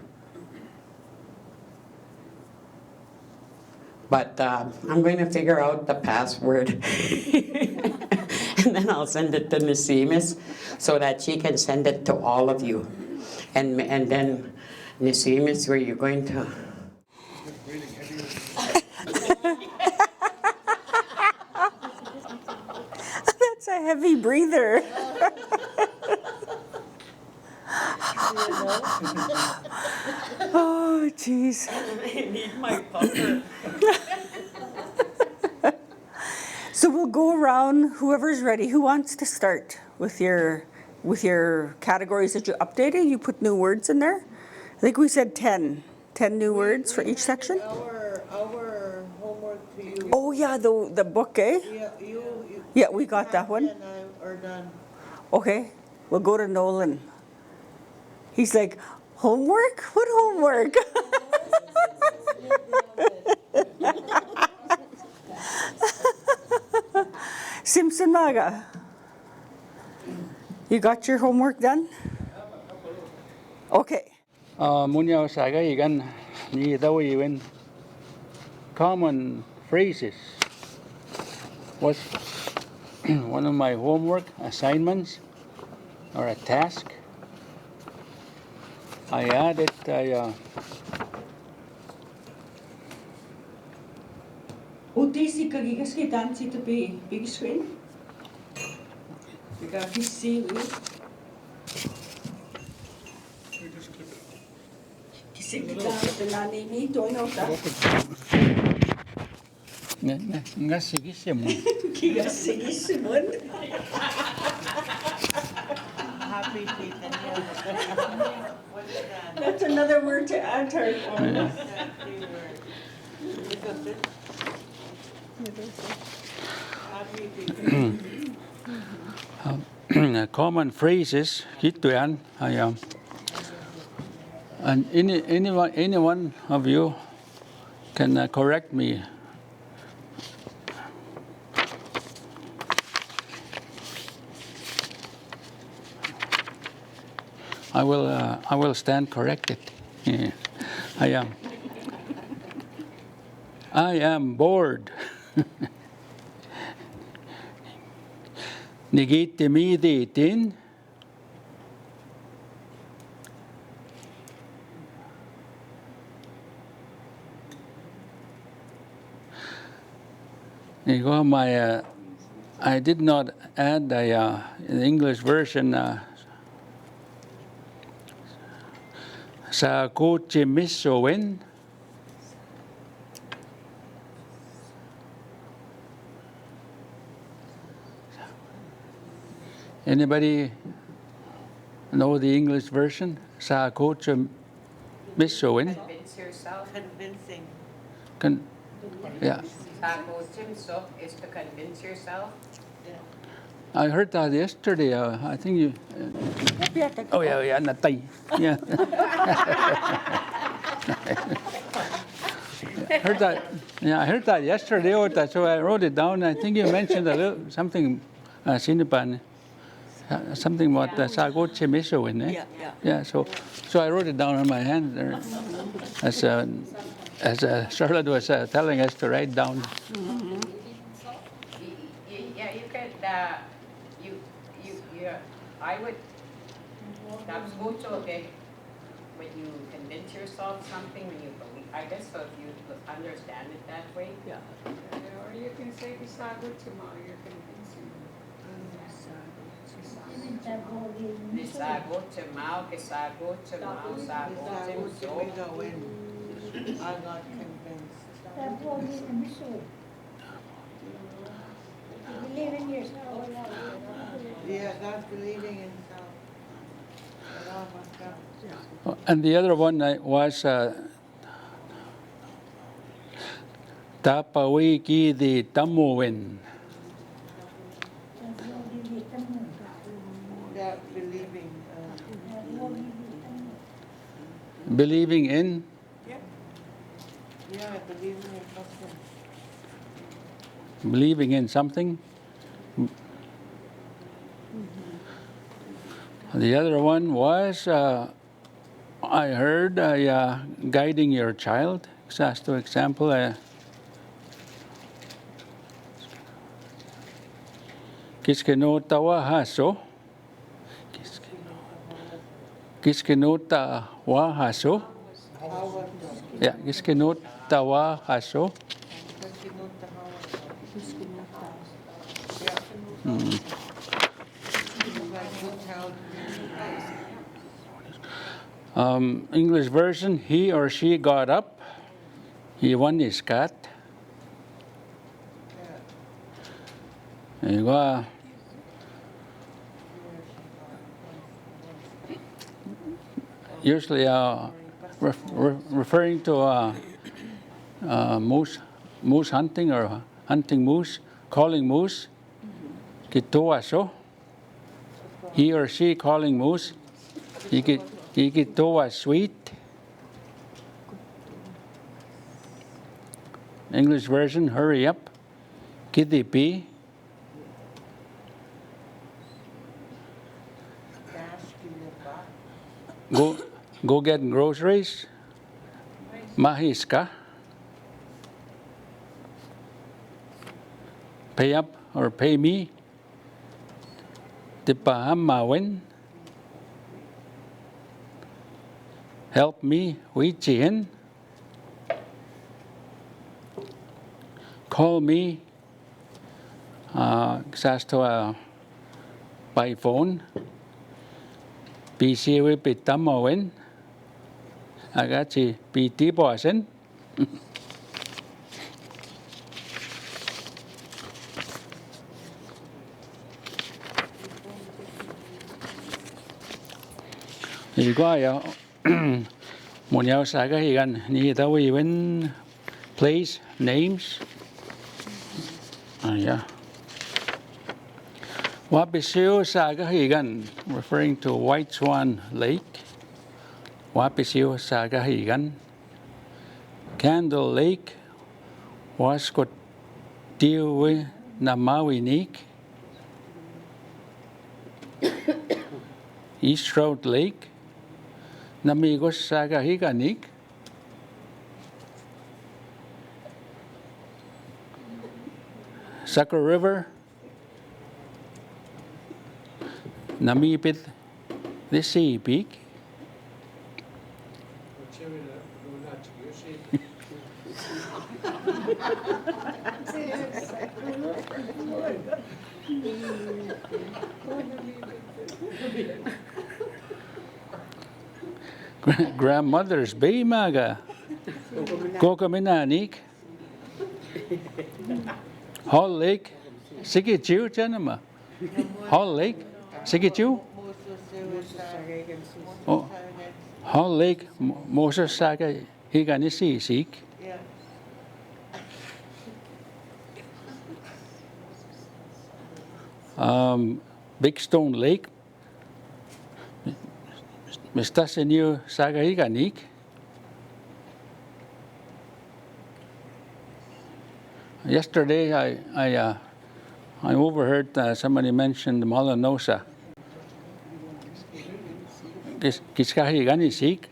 But I'm going to figure out the password and then I'll send it to Nisimis so that she can send it to all of you. And then Nisimis, where you're going to... That's a heavy breather. Oh, jeez. I need my puffer. So we'll go around, whoever's ready. Who wants to start with your categories that you updated? You put new words in there? I think we said 10 new words for each section. Our homework to you. Oh yeah, the book, eh? Yeah, we got that one. And I are done. Okay, we'll go to Nolan. He's like, homework? What homework? Simpson Naga, you got your homework done? Okay. Munya saga igan ni daw even common phrases was one of my homework assignments or a task. I added Utisi kagigas kita si tepi big screen. Kita visi we. Kisi kita tenani ni tono ta. Nga sige mo. Kigas sige simon. Happy feet and That's another word to add to our Common phrases gitu yan. And any one of you can correct me. I will stand corrected. Yeah. I am bored. Nigiti midi tin. I did not add the English version sa kuchimisowen. Anybody know the English version? Sa kuchimisowen. Convince yourself. Convincing. Yeah. Sakochimso is to convince yourself. I heard that yesterday. I think you. Oh yeah, natay. Yeah. Heard that. Yeah, I heard that yesterday. So I wrote it down. I think you mentioned a little something, sinipan, something about sago chimiso in it. Yeah. So I wrote it down on my hand there, as Charlotte was telling us to write down. Yeah, you could. I would. That's mucho que when you convince yourself something, when you believe. I guess so. If you understand it that way. Yeah. Or you can say bisago chima, you're convincing. Bisago chimao, bisago chimao, sago chimso. I got convinced. Believe in yourself. Yeah, that's believing in self. And the other one was tapawi ki di tamuwin. That believing. Believing in. Yeah, believing in something. Believing in something. The other one was, I heard, guiding your child. As to example, kiskenota wa haso. Kiskenota wa haso. Yeah, kiskenota wa haso. English version, he or she got up. He won his cat. There you go. Usually referring to moose hunting or hunting moose, calling moose. Kitoaso. He or she calling moose. Ikitoa sweet. English version, hurry up. Kidipi. Go get groceries. Mahiska. Pay up or pay me. Tipahamawin. Help me, Wichihin. Call me. Sasto by phone. PC with Pitamawin. Agachi PT Boasin. Iguaya Montreal saga higan ni tahu even place names. Yeah. Wapisio saga higan referring to White Swan Lake. Wapisio saga higan. Candle Lake was got tiwi namawinik. East Road Lake. Namigos saga higanik. Sucker River. Namipit the sea peak. grandmother's Bimaga. Kokaminanik. Hall Lake. Sikichu, Janama. Hall Lake. Sikichu. Oh. Hall Lake. Moses Saga. Higanisi Sik. Big Stone Lake. Mistasenio Saga Higanik. Yesterday, I overheard somebody mention Malanosa. Kiskahi Gani Sik.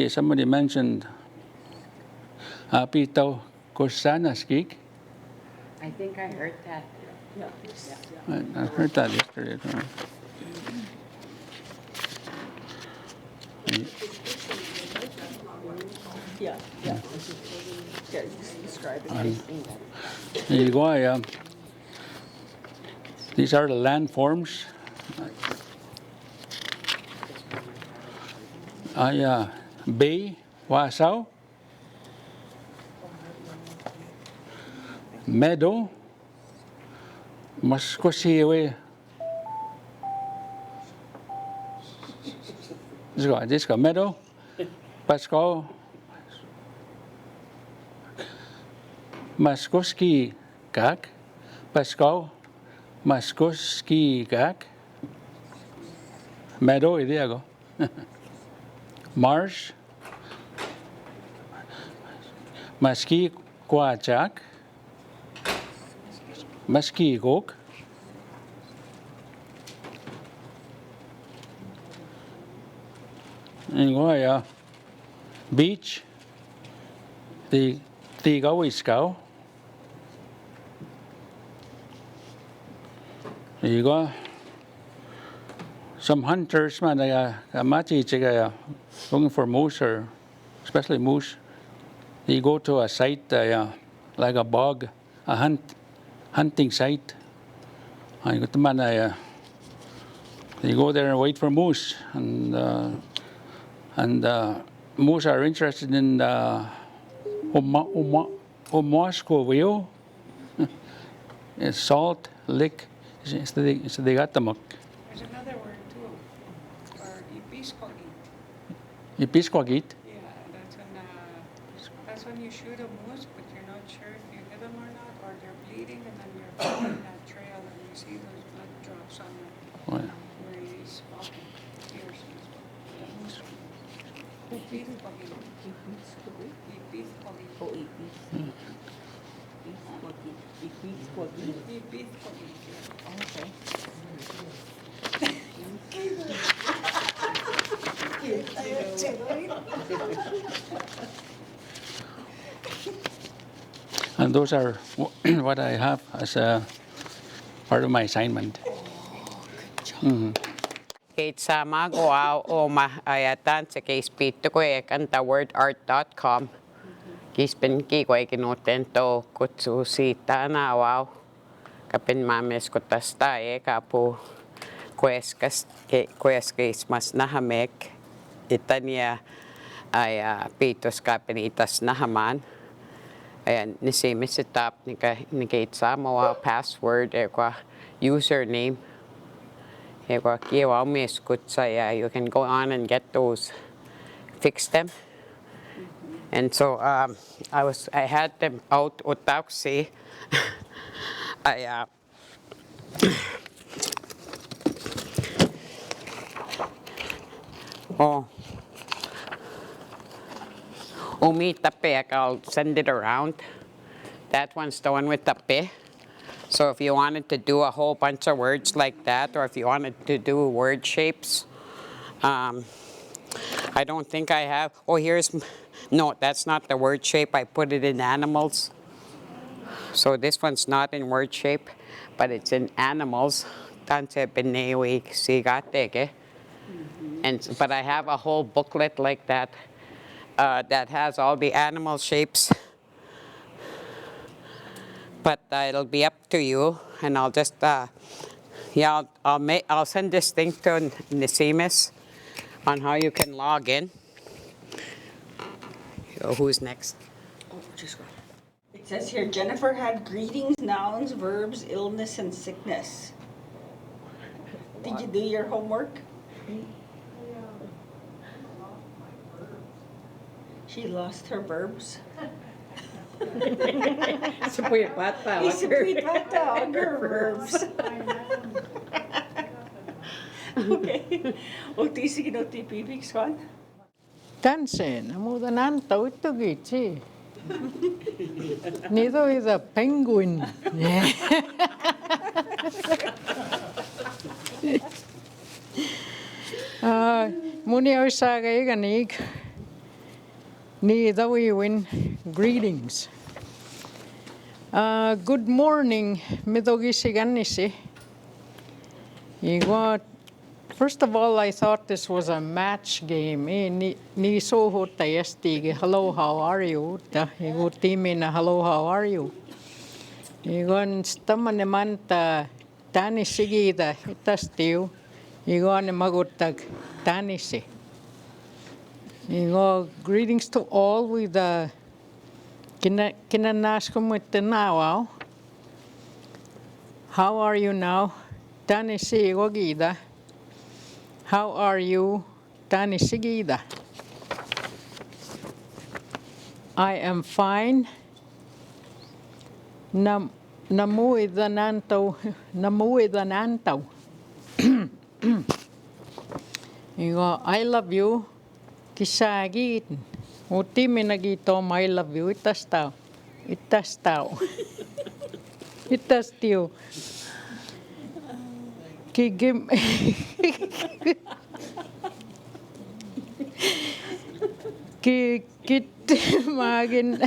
Somebody mentioned Pito Kosana Skik. I think I heard that. I heard that yesterday. Yeah. Describe it. There you go. These are the landforms. Bay, Wasau. Meadow. Muscosiwe. This go Meadow. Pascal. Maskoski Gak. Pascal. Maskoski Gak. Meadow, there you go. Marsh. Maski Kwachak. Maski Gok. And beach. The Gawiskau. There you go. Some hunters, man, looking for moose, or especially moose. You go to a site like a bog, a hunting site. You go there and wait for moose, and moose are interested in Moscow view. Salt lick. It's the gatamok. There's another word too, or ipiskwagit. Ipiskwagit. Yeah, that's when you shoot a moose, but you're not sure if you hit them or not, or they're bleeding, and then you're following that trail, and you see those blood drops on Oh, yeah. where he's walking. He or she's walking. Ipiskwagit. Okay. And those are what I have as a part of my assignment. Kate sama goa o ayatan sa case pito ko kanta wordart.com. Kispen ki ko kinotento kutsu sita na wow. Kapin mames ko tasta kapu kueskas mas nahamek itania ay pitos kapin itas nahaman. Ayan, nisame sa top ni Kate sama wow password username. You can go on and get those, fix them. And so I had them out utaksi. Tape, I'll send it around. That one's the one with tape. So if you wanted to do a whole bunch of words like that, or if you wanted to do word shapes, I don't think I have. Oh, no, that's not the word shape. I put it in animals. So this one's not in word shape, but it's in animals. But I have a whole booklet like that that has all the animal shapes. But it'll be up to you, and I'll just I'll send this thing to Nisimis on how you can log in. So who's next? Oh, just go. It says here, Jennifer had greetings, nouns, verbs, illness, and sickness. Did you do your homework? She lost her verbs. Sweet bata. Sweet bata on her verbs. Okay. O sige no tipipik swan. Tansen, muuta antau ittukin. Neither is a penguin. Muni osaga iganig. Neither we win. Greetings. Good morning, midogisiganisi. First of all, I thought this was a match game. Ni sohutta yestige, hello, how are you? Igo timina, hello, how are you? Igon stamane manta tani sigida itastiu. Igo ane magutag tanisi. Igo greetings to all with the kinanaskum with the now. How are you now? Tanisi igo gida. How are you? Tani sigida. I am fine. Namuidananto. You go, I love you. Kisagit. Uti minagitom, I love you. Itastao. Itastiu. Kigim. Kit magin.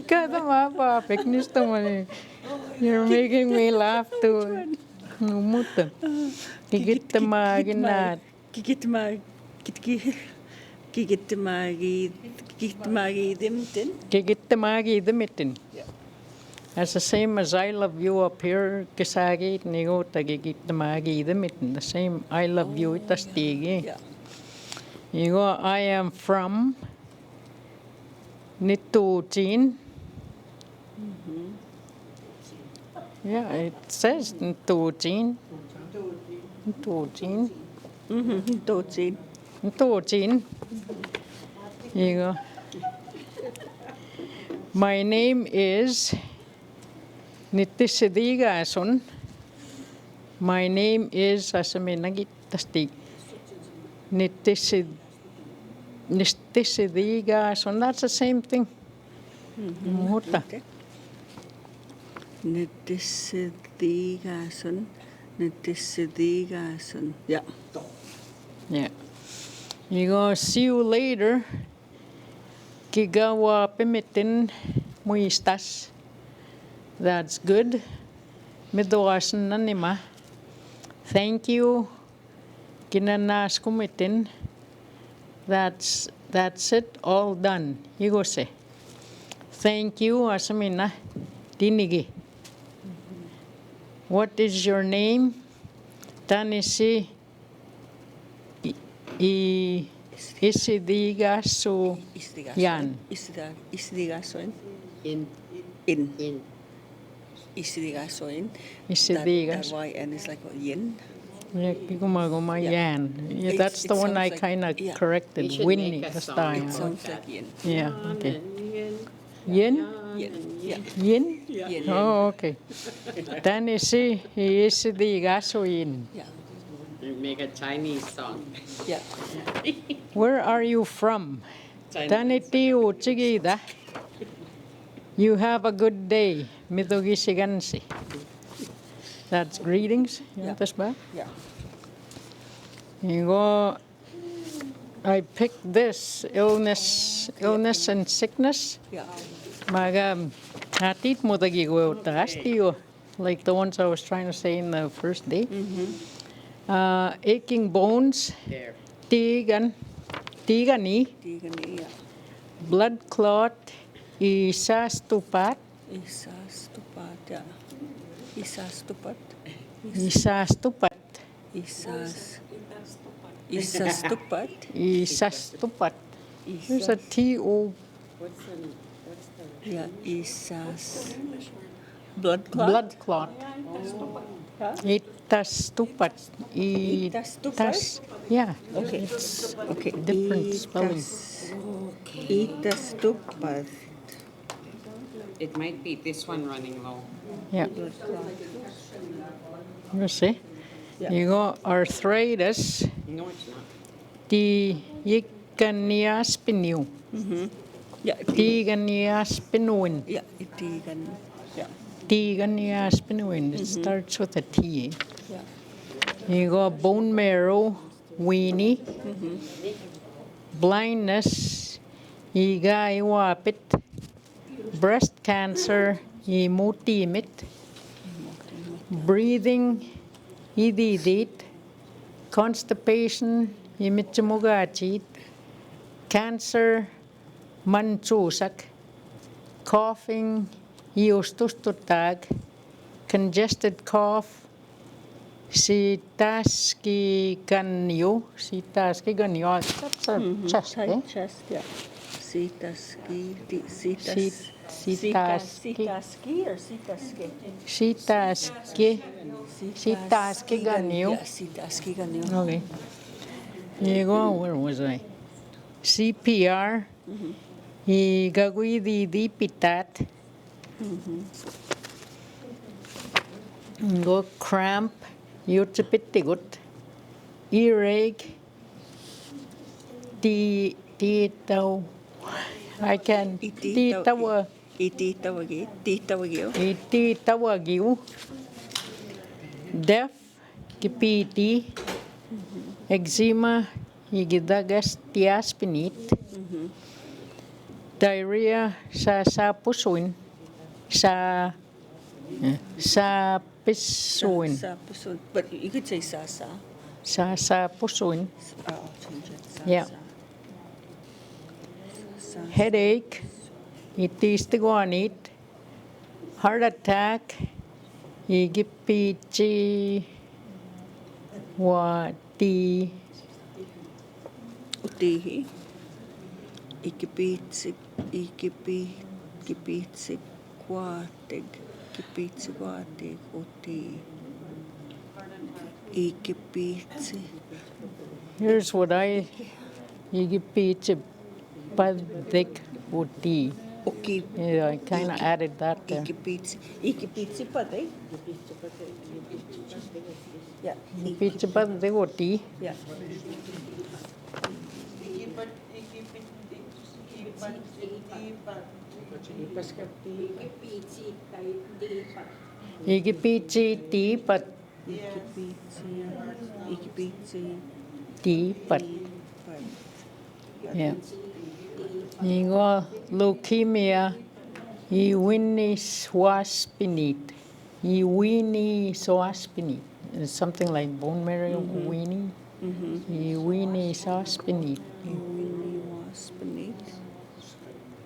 Kada mapa peknista mani. You're making me laugh too. Numuta. Kigit magin na. Kigit magi dimitin. That's the same as I love you up here. Kisagi nigo tagigit magi dimitin. The same I love you itastigi. You go, I am from Nituchin. Yeah, it says Nituchin. Nituchin. You go. My name is Nitisidigason. My name is Asaminagitasti. Nitisidigason. That's the same thing. Okay. Nitisidigason. Yeah. Yeah. You go, see you later. Kigawa pimitin muistas. That's good. Midoasan nanima. Thank you. Kinanas kumitin. That's it. All done. You go say. Thank you, Asamina. Dinigi. What is your name? Tanisi. Isidigaso yan. Isidigasoin. In. Isidigasoin. Isidigas. That YN is like yin. Yeah, yan. Yeah, that's the one I kind of corrected. Winnie this time. It sounds like yin. Yeah, okay. Yin? Yin? Oh, okay. Tanisi isidigasoin. Yeah. Make a Chinese song. Yeah. Where are you from? Taniti uchigida. You have a good day. Mitogisigansi. That's greetings. You want this back? Yeah. You go. I picked this illness and sickness. Yeah. Maga hatit mo tagigo tastiyo, like the ones I was trying to say in the first day. Aching bones. There. Tigani. Tigani, yeah. Blood clot. Isastupat. Yeah. Isastupat. Isastupat. Isastupat. There's a T-O. What's the, Yeah, isas. Blood clot. Blood clot. Itastupat. Itastupat? Yeah. Okay. It's Okay. different spelling. Itastupat. It might be this one running low. Yeah. Blood clot. You see? Yeah. You got arthritis. No, it's not. The Yikaniaspinu. Yeah. Tiganiaspinuin. Yeah. Itigan. Yeah. Tiganiaspinuin. It starts with a T. Yeah. You got bone marrow, weenie, blindness, igaiwapit, breast cancer, imutimit, breathing, ididit, constipation, imitsimugachit, cancer, manchusak, coughing, iustustutag, congested cough, Sitaskiganyo. Sitaskiganyo. That's a chest, eh? Tight chest. Yeah. Sitaski. Sitaski or sitaski? Sitaskiganyo. Yeah. Sitaskiganyo. Okay. You go, where was I? CPR. Igagui pitat. Go cramp. Yutsipitigut. Earache. Titaw. I can. Titawa. Ititawagiu. Deaf. Kipiti. Eczema. Igidagastiaspinit. Diarrhea sa pusuin. Sa pisuin. But you could say sasa. Sa pusuin. I'll change it. Sasa. Yeah. Headache. Itistiguanit. Heart attack. Igipichi. Wati. Utihi. Ikipitsi kuatig. Ikipitsi kuatig. Uti. Ikipitsi. Here's what Igipichi padik uti. Okay. Yeah, I kind of added that there. Ikipitsi pade. Yeah. Igipichi padik uti. Yeah. Igipichi tipat. Ikipitsi. Tipat. Yeah. Ingo leukemia. Iwini swaspinit. Iwini swaspinit. It's something like bone marrow. Weenie. Iwini swaspinit. Iwini waspinit.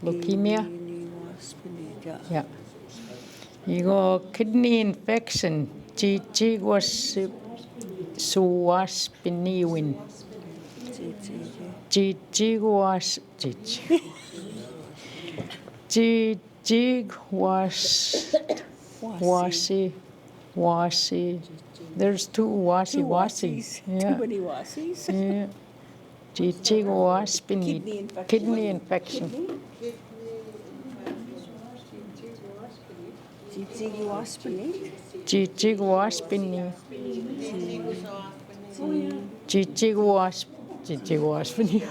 Leukemia. Iwini waspinit. Yeah. Yeah. You go kidney infection. Chichi was suwaspiniwin. Chichi was chichi. Chichi was wasi. There's two wasis. Yeah. Too many wasis. Yeah. Chichi waspinit. Kidney infection. Chichi waspinit. Chichi waspinit. Chichi waspinit.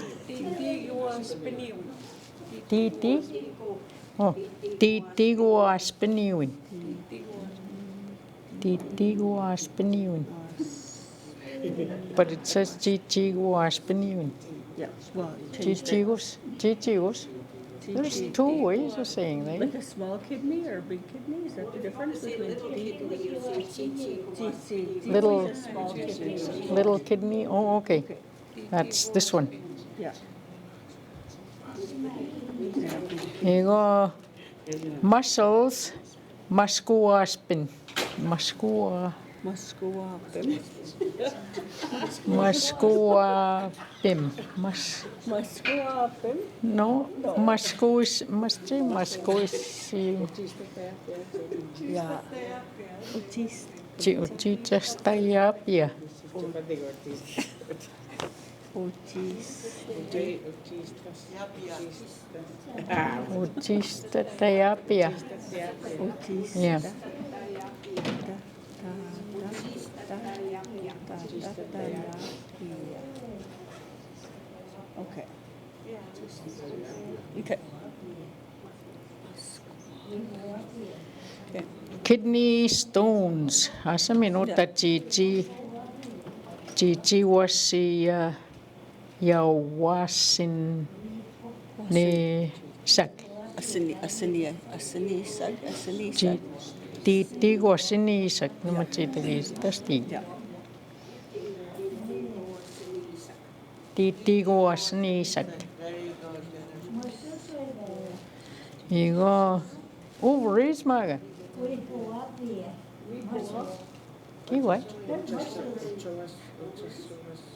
Titi. Oh, titi waspiniwin. Titi waspiniwin. But it says chichi waspiniwin. Yeah. Well, change that. Chichigos. There's two ways of saying that. Like a small kidney or a big kidney? Is that the difference between Little- small kidney? Little kidney. Oh, okay. That's this one. Yeah. Here you go. Muscles. Musculospin. Musqueam. Musqueam. Musqueam. No, Musqueam. Musqueam. Yeah. Utist. Uchichas Tayapia. Uchista Tayapia. Yeah. Okay. Okay. Kidney stones. Asa minuta Chichi. Chichi wasi yawasin ni sak. Asini sag. Titi wasini sak naman chitagis tasti. Titi wasini sak. Igo ovaries maga. Kiwa.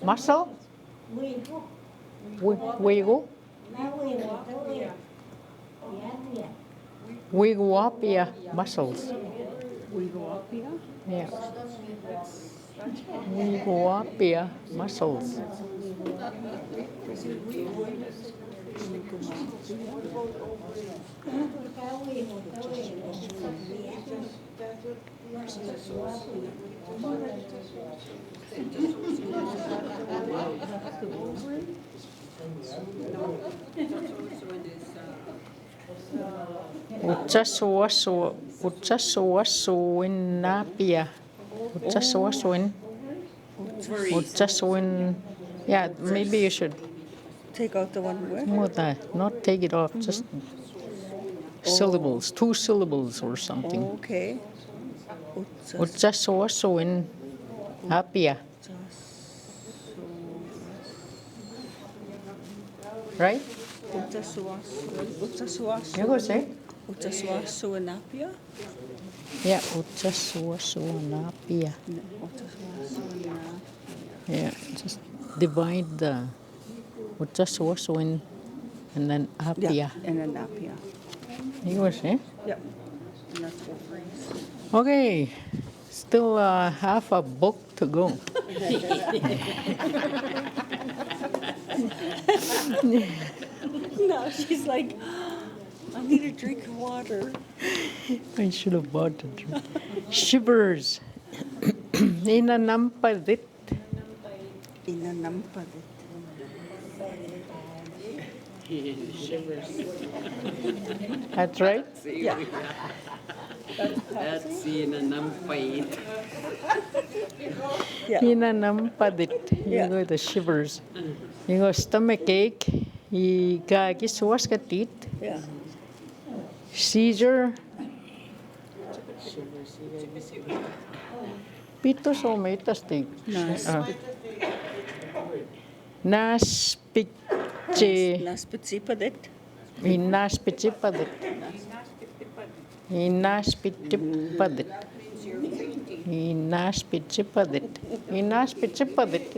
Muscle? Wiggle? Wigwapia muscles. Yeah. Wigwapia muscles. Utsasuwasuinapia. Utsasuin. Yeah, maybe you should Take out the one word. not take it off, just syllables, 2 syllables or something. Okay. Utsasuwasuinapia. Right? You go say? Utsasuasuinapia. Yeah, Utsasuwasuinapia. Yeah, just divide the Utsasuwasuin and then apia. Yeah, and then apia. You go say? Yep. And that's ovaries. Okay, still half a book to go. No, she's like, I need a drink of water. I should have bought a drink. Shivers. Inanampadit. That's right? Yeah. That's inanampadit. Yeah. Inanampadit. You go the shivers. You go stomach ache. You got kiswaskatit. Yeah. Seizure. Pito so may tastig. Naspitche. Naspitsipadet. Inaspitchipadet. Inaspitchipadet. Inaspitchipadet. Inaspitchipadet.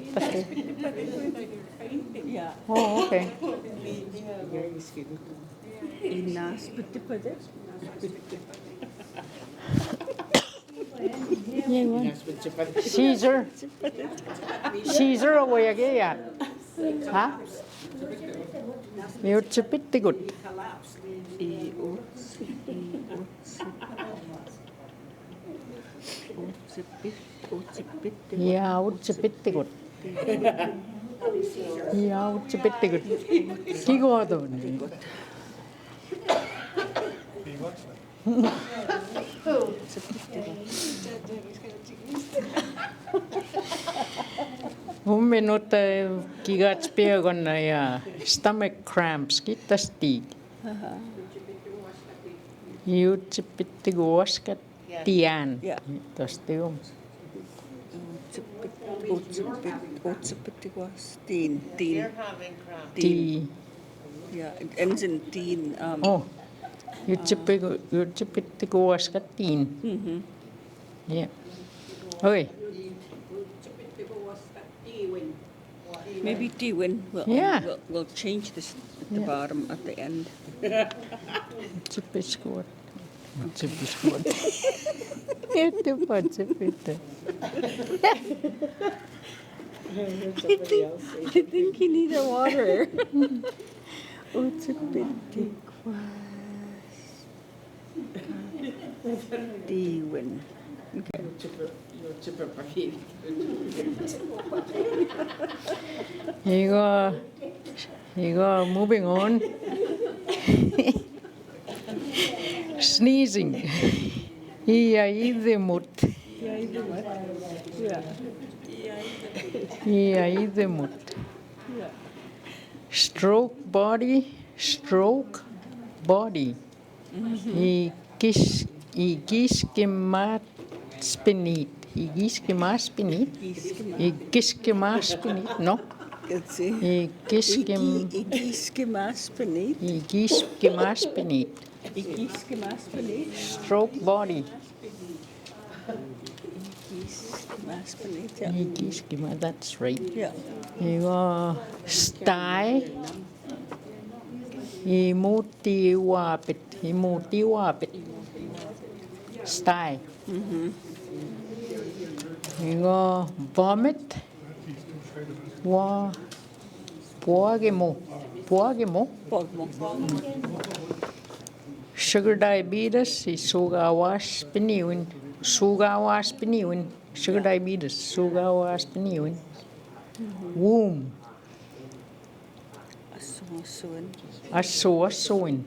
Yeah. Oh, okay. Naspitsipadet. Caesar. Caesar away again. Huh? You're pretty good. Yeah, it's pretty good. Yeah, it's pretty good. Kigo ado. Un minuto kigat spiagon na stomach cramps kita stig. Yut pitiguas kat tian. Yeah. Tastigum. Otsipitiguas. Teen. Ti. Yeah, it ends in teen. Oh. Yut pitiguas kat tin. Yeah. Oi. Maybe T-Win. Yeah. We'll change this at the bottom at the end. Chippiskål. Chippiskål. Jättebra chippite. I think he needed water. Oh, chippite kwas. T-Win. Okay. You go moving on. Sneezing. Iaidemut. Iaidemut. Stroke body. Stroke body. Igiskemat spinit. Igiskemasspinit. Igiskemasspinit. No. Let's see. Igiskemasspinit. Igiskemasspinit. Stroke body. Igiskemasspinit, yeah. Igiskema, that's right. Yeah. You go sty. Imutiwapit. Sty. You go vomit. Puagemo. Sugar diabetes is sugawaspiniwin. Sugar diabetes, sugawaspiniwin. Womb. Asoasuin.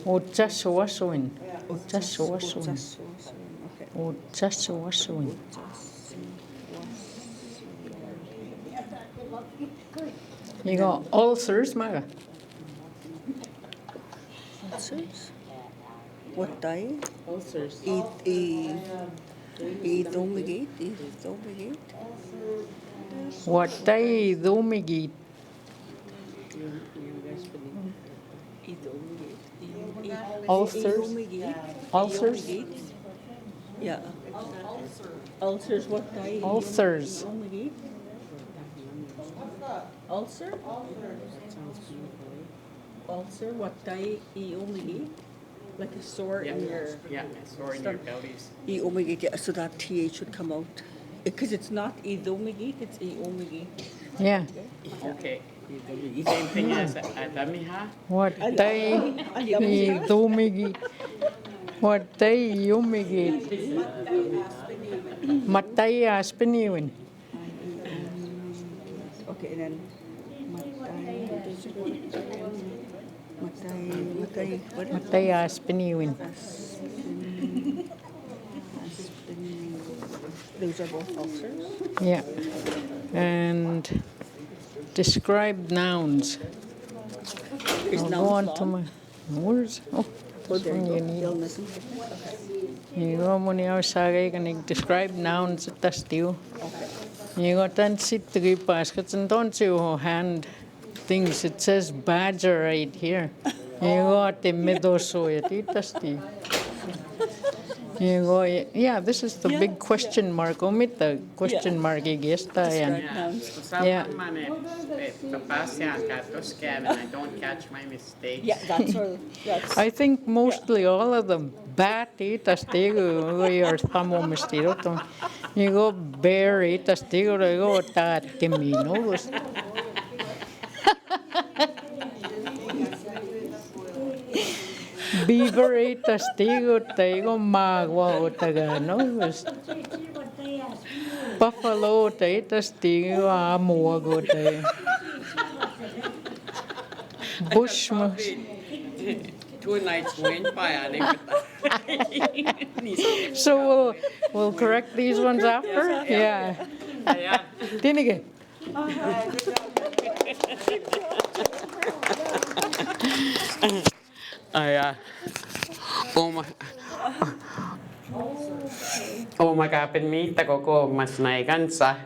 Otsasuasuin. You got ulcers, Maga. Ulcers? What diet? Ulcers. Idomigate? What day domigate? Ulcers. Ulcers. Yeah. Ulcers, what diet? Ulcers. Ulcer? Ulcer, what diet? Like a sore in your... Yeah, a sore in your bellies. Eomigate, yeah, so that TH would come out. Because it's not edomigate, it's eomigate. Yeah. Okay. Same thing as adamiha. What day domigate? What day yumigate? Matay aspiniwin. Okay, and then Matay aspiniwin. Those are both ulcers? Yeah. And describe nouns. Is I'll nouns go on long? to my words. Oh, Oh, this there one you you go. need. Illness. You go when you say can describe nouns at the still. You got then sit to give baskets and don't you hand things. It says badger right here. You got the middle so it still. You go, yeah, this is the big question mark. Omit the question mark, I guess. Describe Yeah. nouns. Yeah. I don't catch my mistakes. Yeah, that's all. That's I think mostly all of them. Bat tastigo, your thumb mistiro. You go bear tastigo, you go tatimino. Beaver tastigo, tago magua otagano. Buffalo tastigo, amuago. Bushmoose. 2 nights went by. So we'll correct these ones after? Yeah. Tinige. Omakapin miita koko mas naikansa.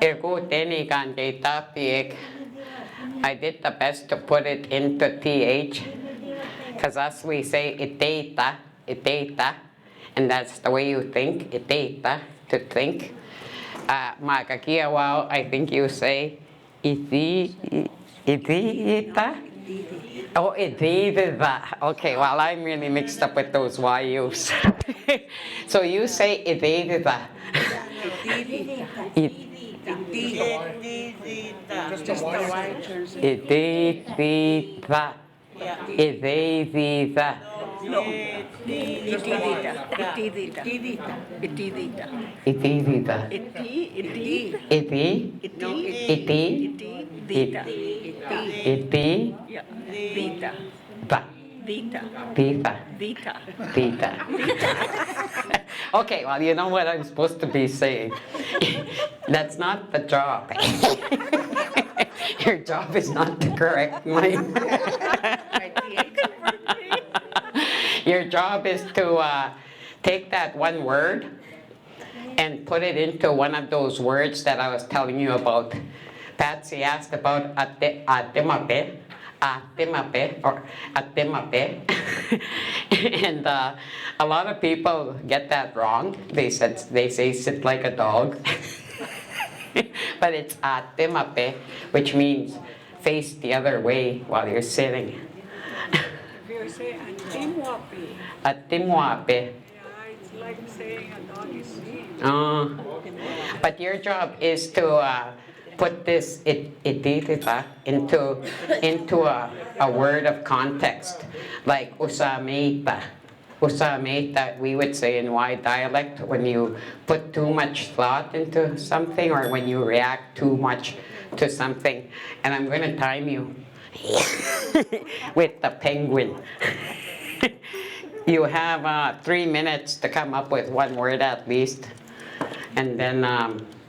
Ergo tenikan kay tapiek. I did the best to put it into TH. Because us, we say iteita, iteita, and that's the way you think, iteita, to think. Makakiawao, I think you say itiita. Oh, itiita. Okay, well, I'm really mixed up with those YUs. So you say itiita. Just the Y turns it. Itiita. Itiita. Itidita. Itidita. Itidita. Itidita. Iti. Iti. Dita. Iti. Yeah. Dita. Ta. Dita. Tita. Dita. Tita. Okay, well, you know what I'm supposed to be saying. That's not the job. Your job is not to correct mine. Your job is to take that one word and put it into one of those words that I was telling you about. Patsy asked about atemape, or atemape. And a lot of people get that wrong. They say sit like a dog. But it's atemape, which means face the other way while you're sitting. If you say atimwapi, Atimwape. it's like saying a dog is sleep. But your job is to put this ititita into a word of context, like usameita. Usameita, we would say in Y dialect, when you put too much thought into something or when you react too much to something. And I'm going to time you with the penguin. You have 3 minutes to come up with one word at least. And then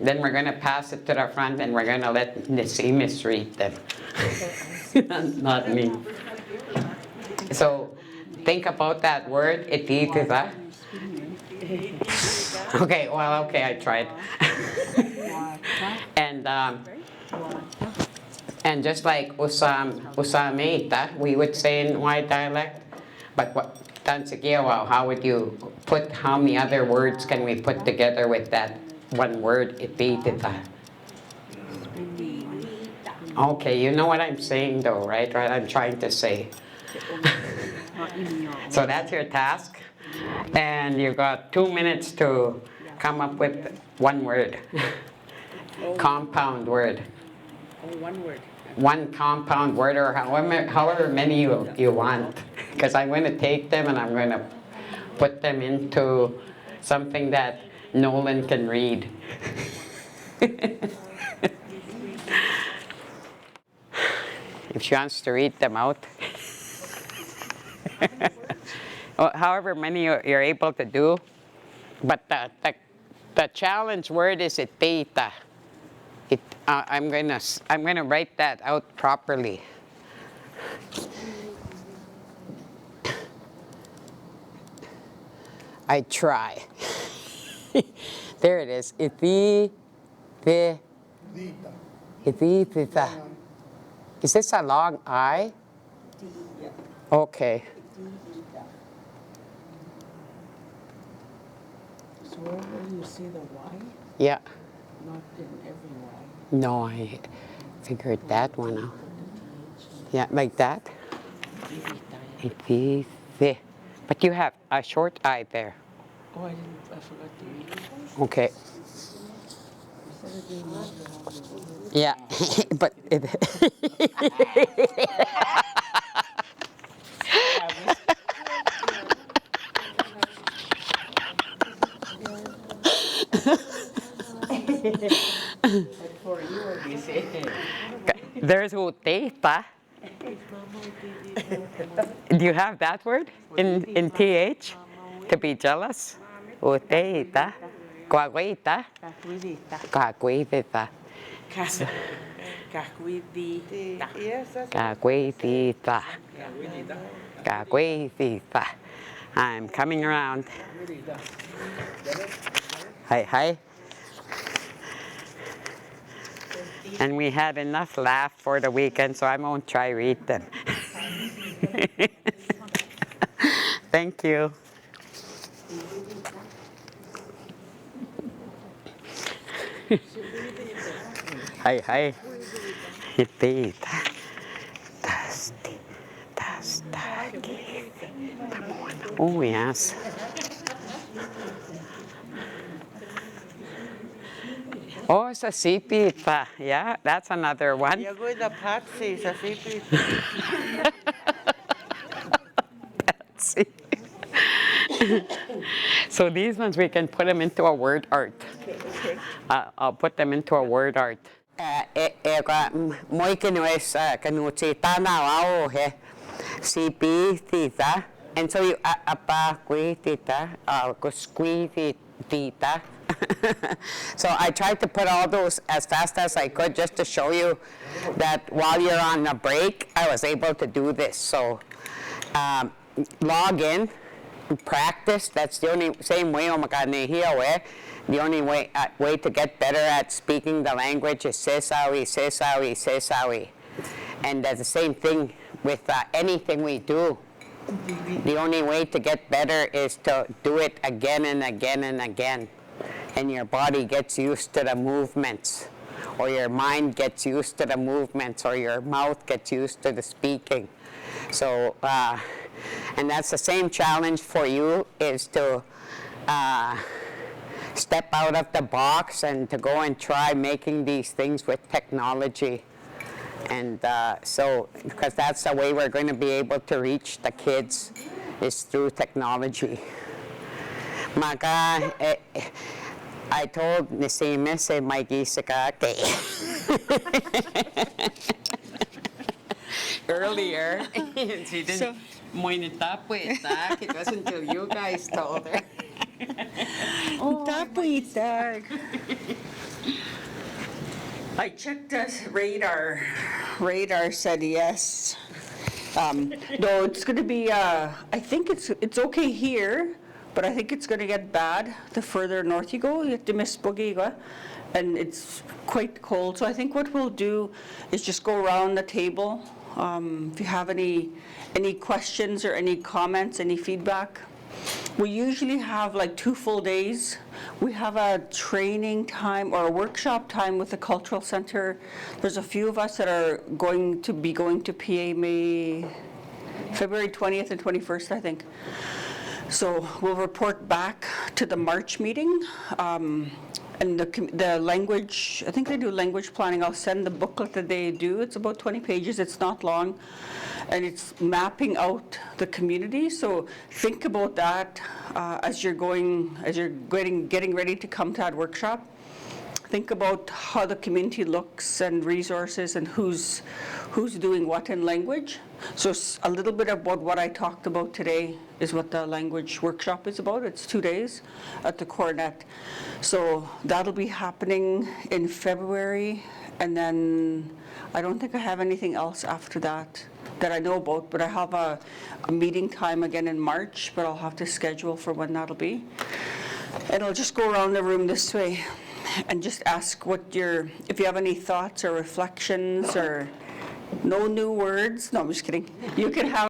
we're going to pass it to the front and we're going to let Nisimis read them. Not me. So think about that word, ititita. Okay, well, okay, I tried. And just like usameita, we would say in Y dialect, but what? How would you put, how many other words can we put together with that one word, ititita? Okay, you know what I'm saying though, right? What I'm trying to say. So that's your task. And you've got 2 minutes to come up with one word. Compound word. Oh, one word. One compound word or however many you want. Because I'm going to take them and I'm going to put them into something that Nolan can read. If she wants to read them out. Well, however many you're able to do. But the challenge word is itita. I'm gonna write that out properly. I try. There it is. Ititita. Is this a long I? Okay. So wherever you see the Y, Yeah. not in every Y. No, I figured that one out. Yeah, like that. Itite. But you have a short I there. Oh, I forgot to read it. Okay. Instead of doing that, you have the word. Yeah, but it. For you, or you say. There's uteita. Do you have that word in TH? To be jealous? Uteita. Guaguita. Cacuidita. Cacuidita. Cacuidita. I'm coming around. Hi, hi. And we had enough laugh for the weekend, so I won't try read them. Thank you. Hi, hi. Itita. Oh, yes. Oh, it's a sipita. Yeah, that's another one. You're going to Patsy, sa sipit. See? So these ones we can put them into a word art. I'll put them into a word art. Moi kinues kanuchi tana he sipi tita, and so you apa kui tita kusqui tita. So I tried to put all those as fast as I could just to show you that while you're on a break, I was able to do this. So log in, practice. That's the only same way. The only way to get better at speaking the language is sesawi, sesawi, sesawi. And that's the same thing with anything we do. The only way to get better is to do it again and again and again. And your body gets used to the movements, or your mind gets used to the movements, or your mouth gets used to the speaking. So, and that's the same challenge for you, is to step out of the box and to go and try making these things with technology. And so, because that's the way we're going to be able to reach the kids, is through technology. I told Nisime se Maigisakake earlier. She didn't. It wasn't until you guys told her. I checked the radar. Radar said yes. No, it's going to be, I think it's okay here, but I think it's going to get bad the further north you go. You have to miss Bogiga, and it's quite cold. So I think what we'll do is just go around the table. If you have any questions or any comments, any feedback. We usually have like 2 full days. We have a training time or a workshop time with the Cultural Center. There's a few of us that are going to be going to PA February 20th and 21st, I think. So we'll report back to the March meeting. And the language, I think they do language planning. I'll send the booklet that they do. It's about 20 pages. It's not long. And it's mapping out the community. So think about that as you're getting ready to come to that workshop. Think about how the community looks and resources and who's doing what in language. So a little bit about what I talked about today is what the language workshop is about. It's 2 days at the Coronet. So that'll be happening in February, and then I don't think I have anything else after that I know about, but I have a meeting time again in March, but I'll have to schedule for when that'll be. And I'll just go around the room this way and just ask if you have any thoughts or reflections or no new words. No, I'm just kidding. You can have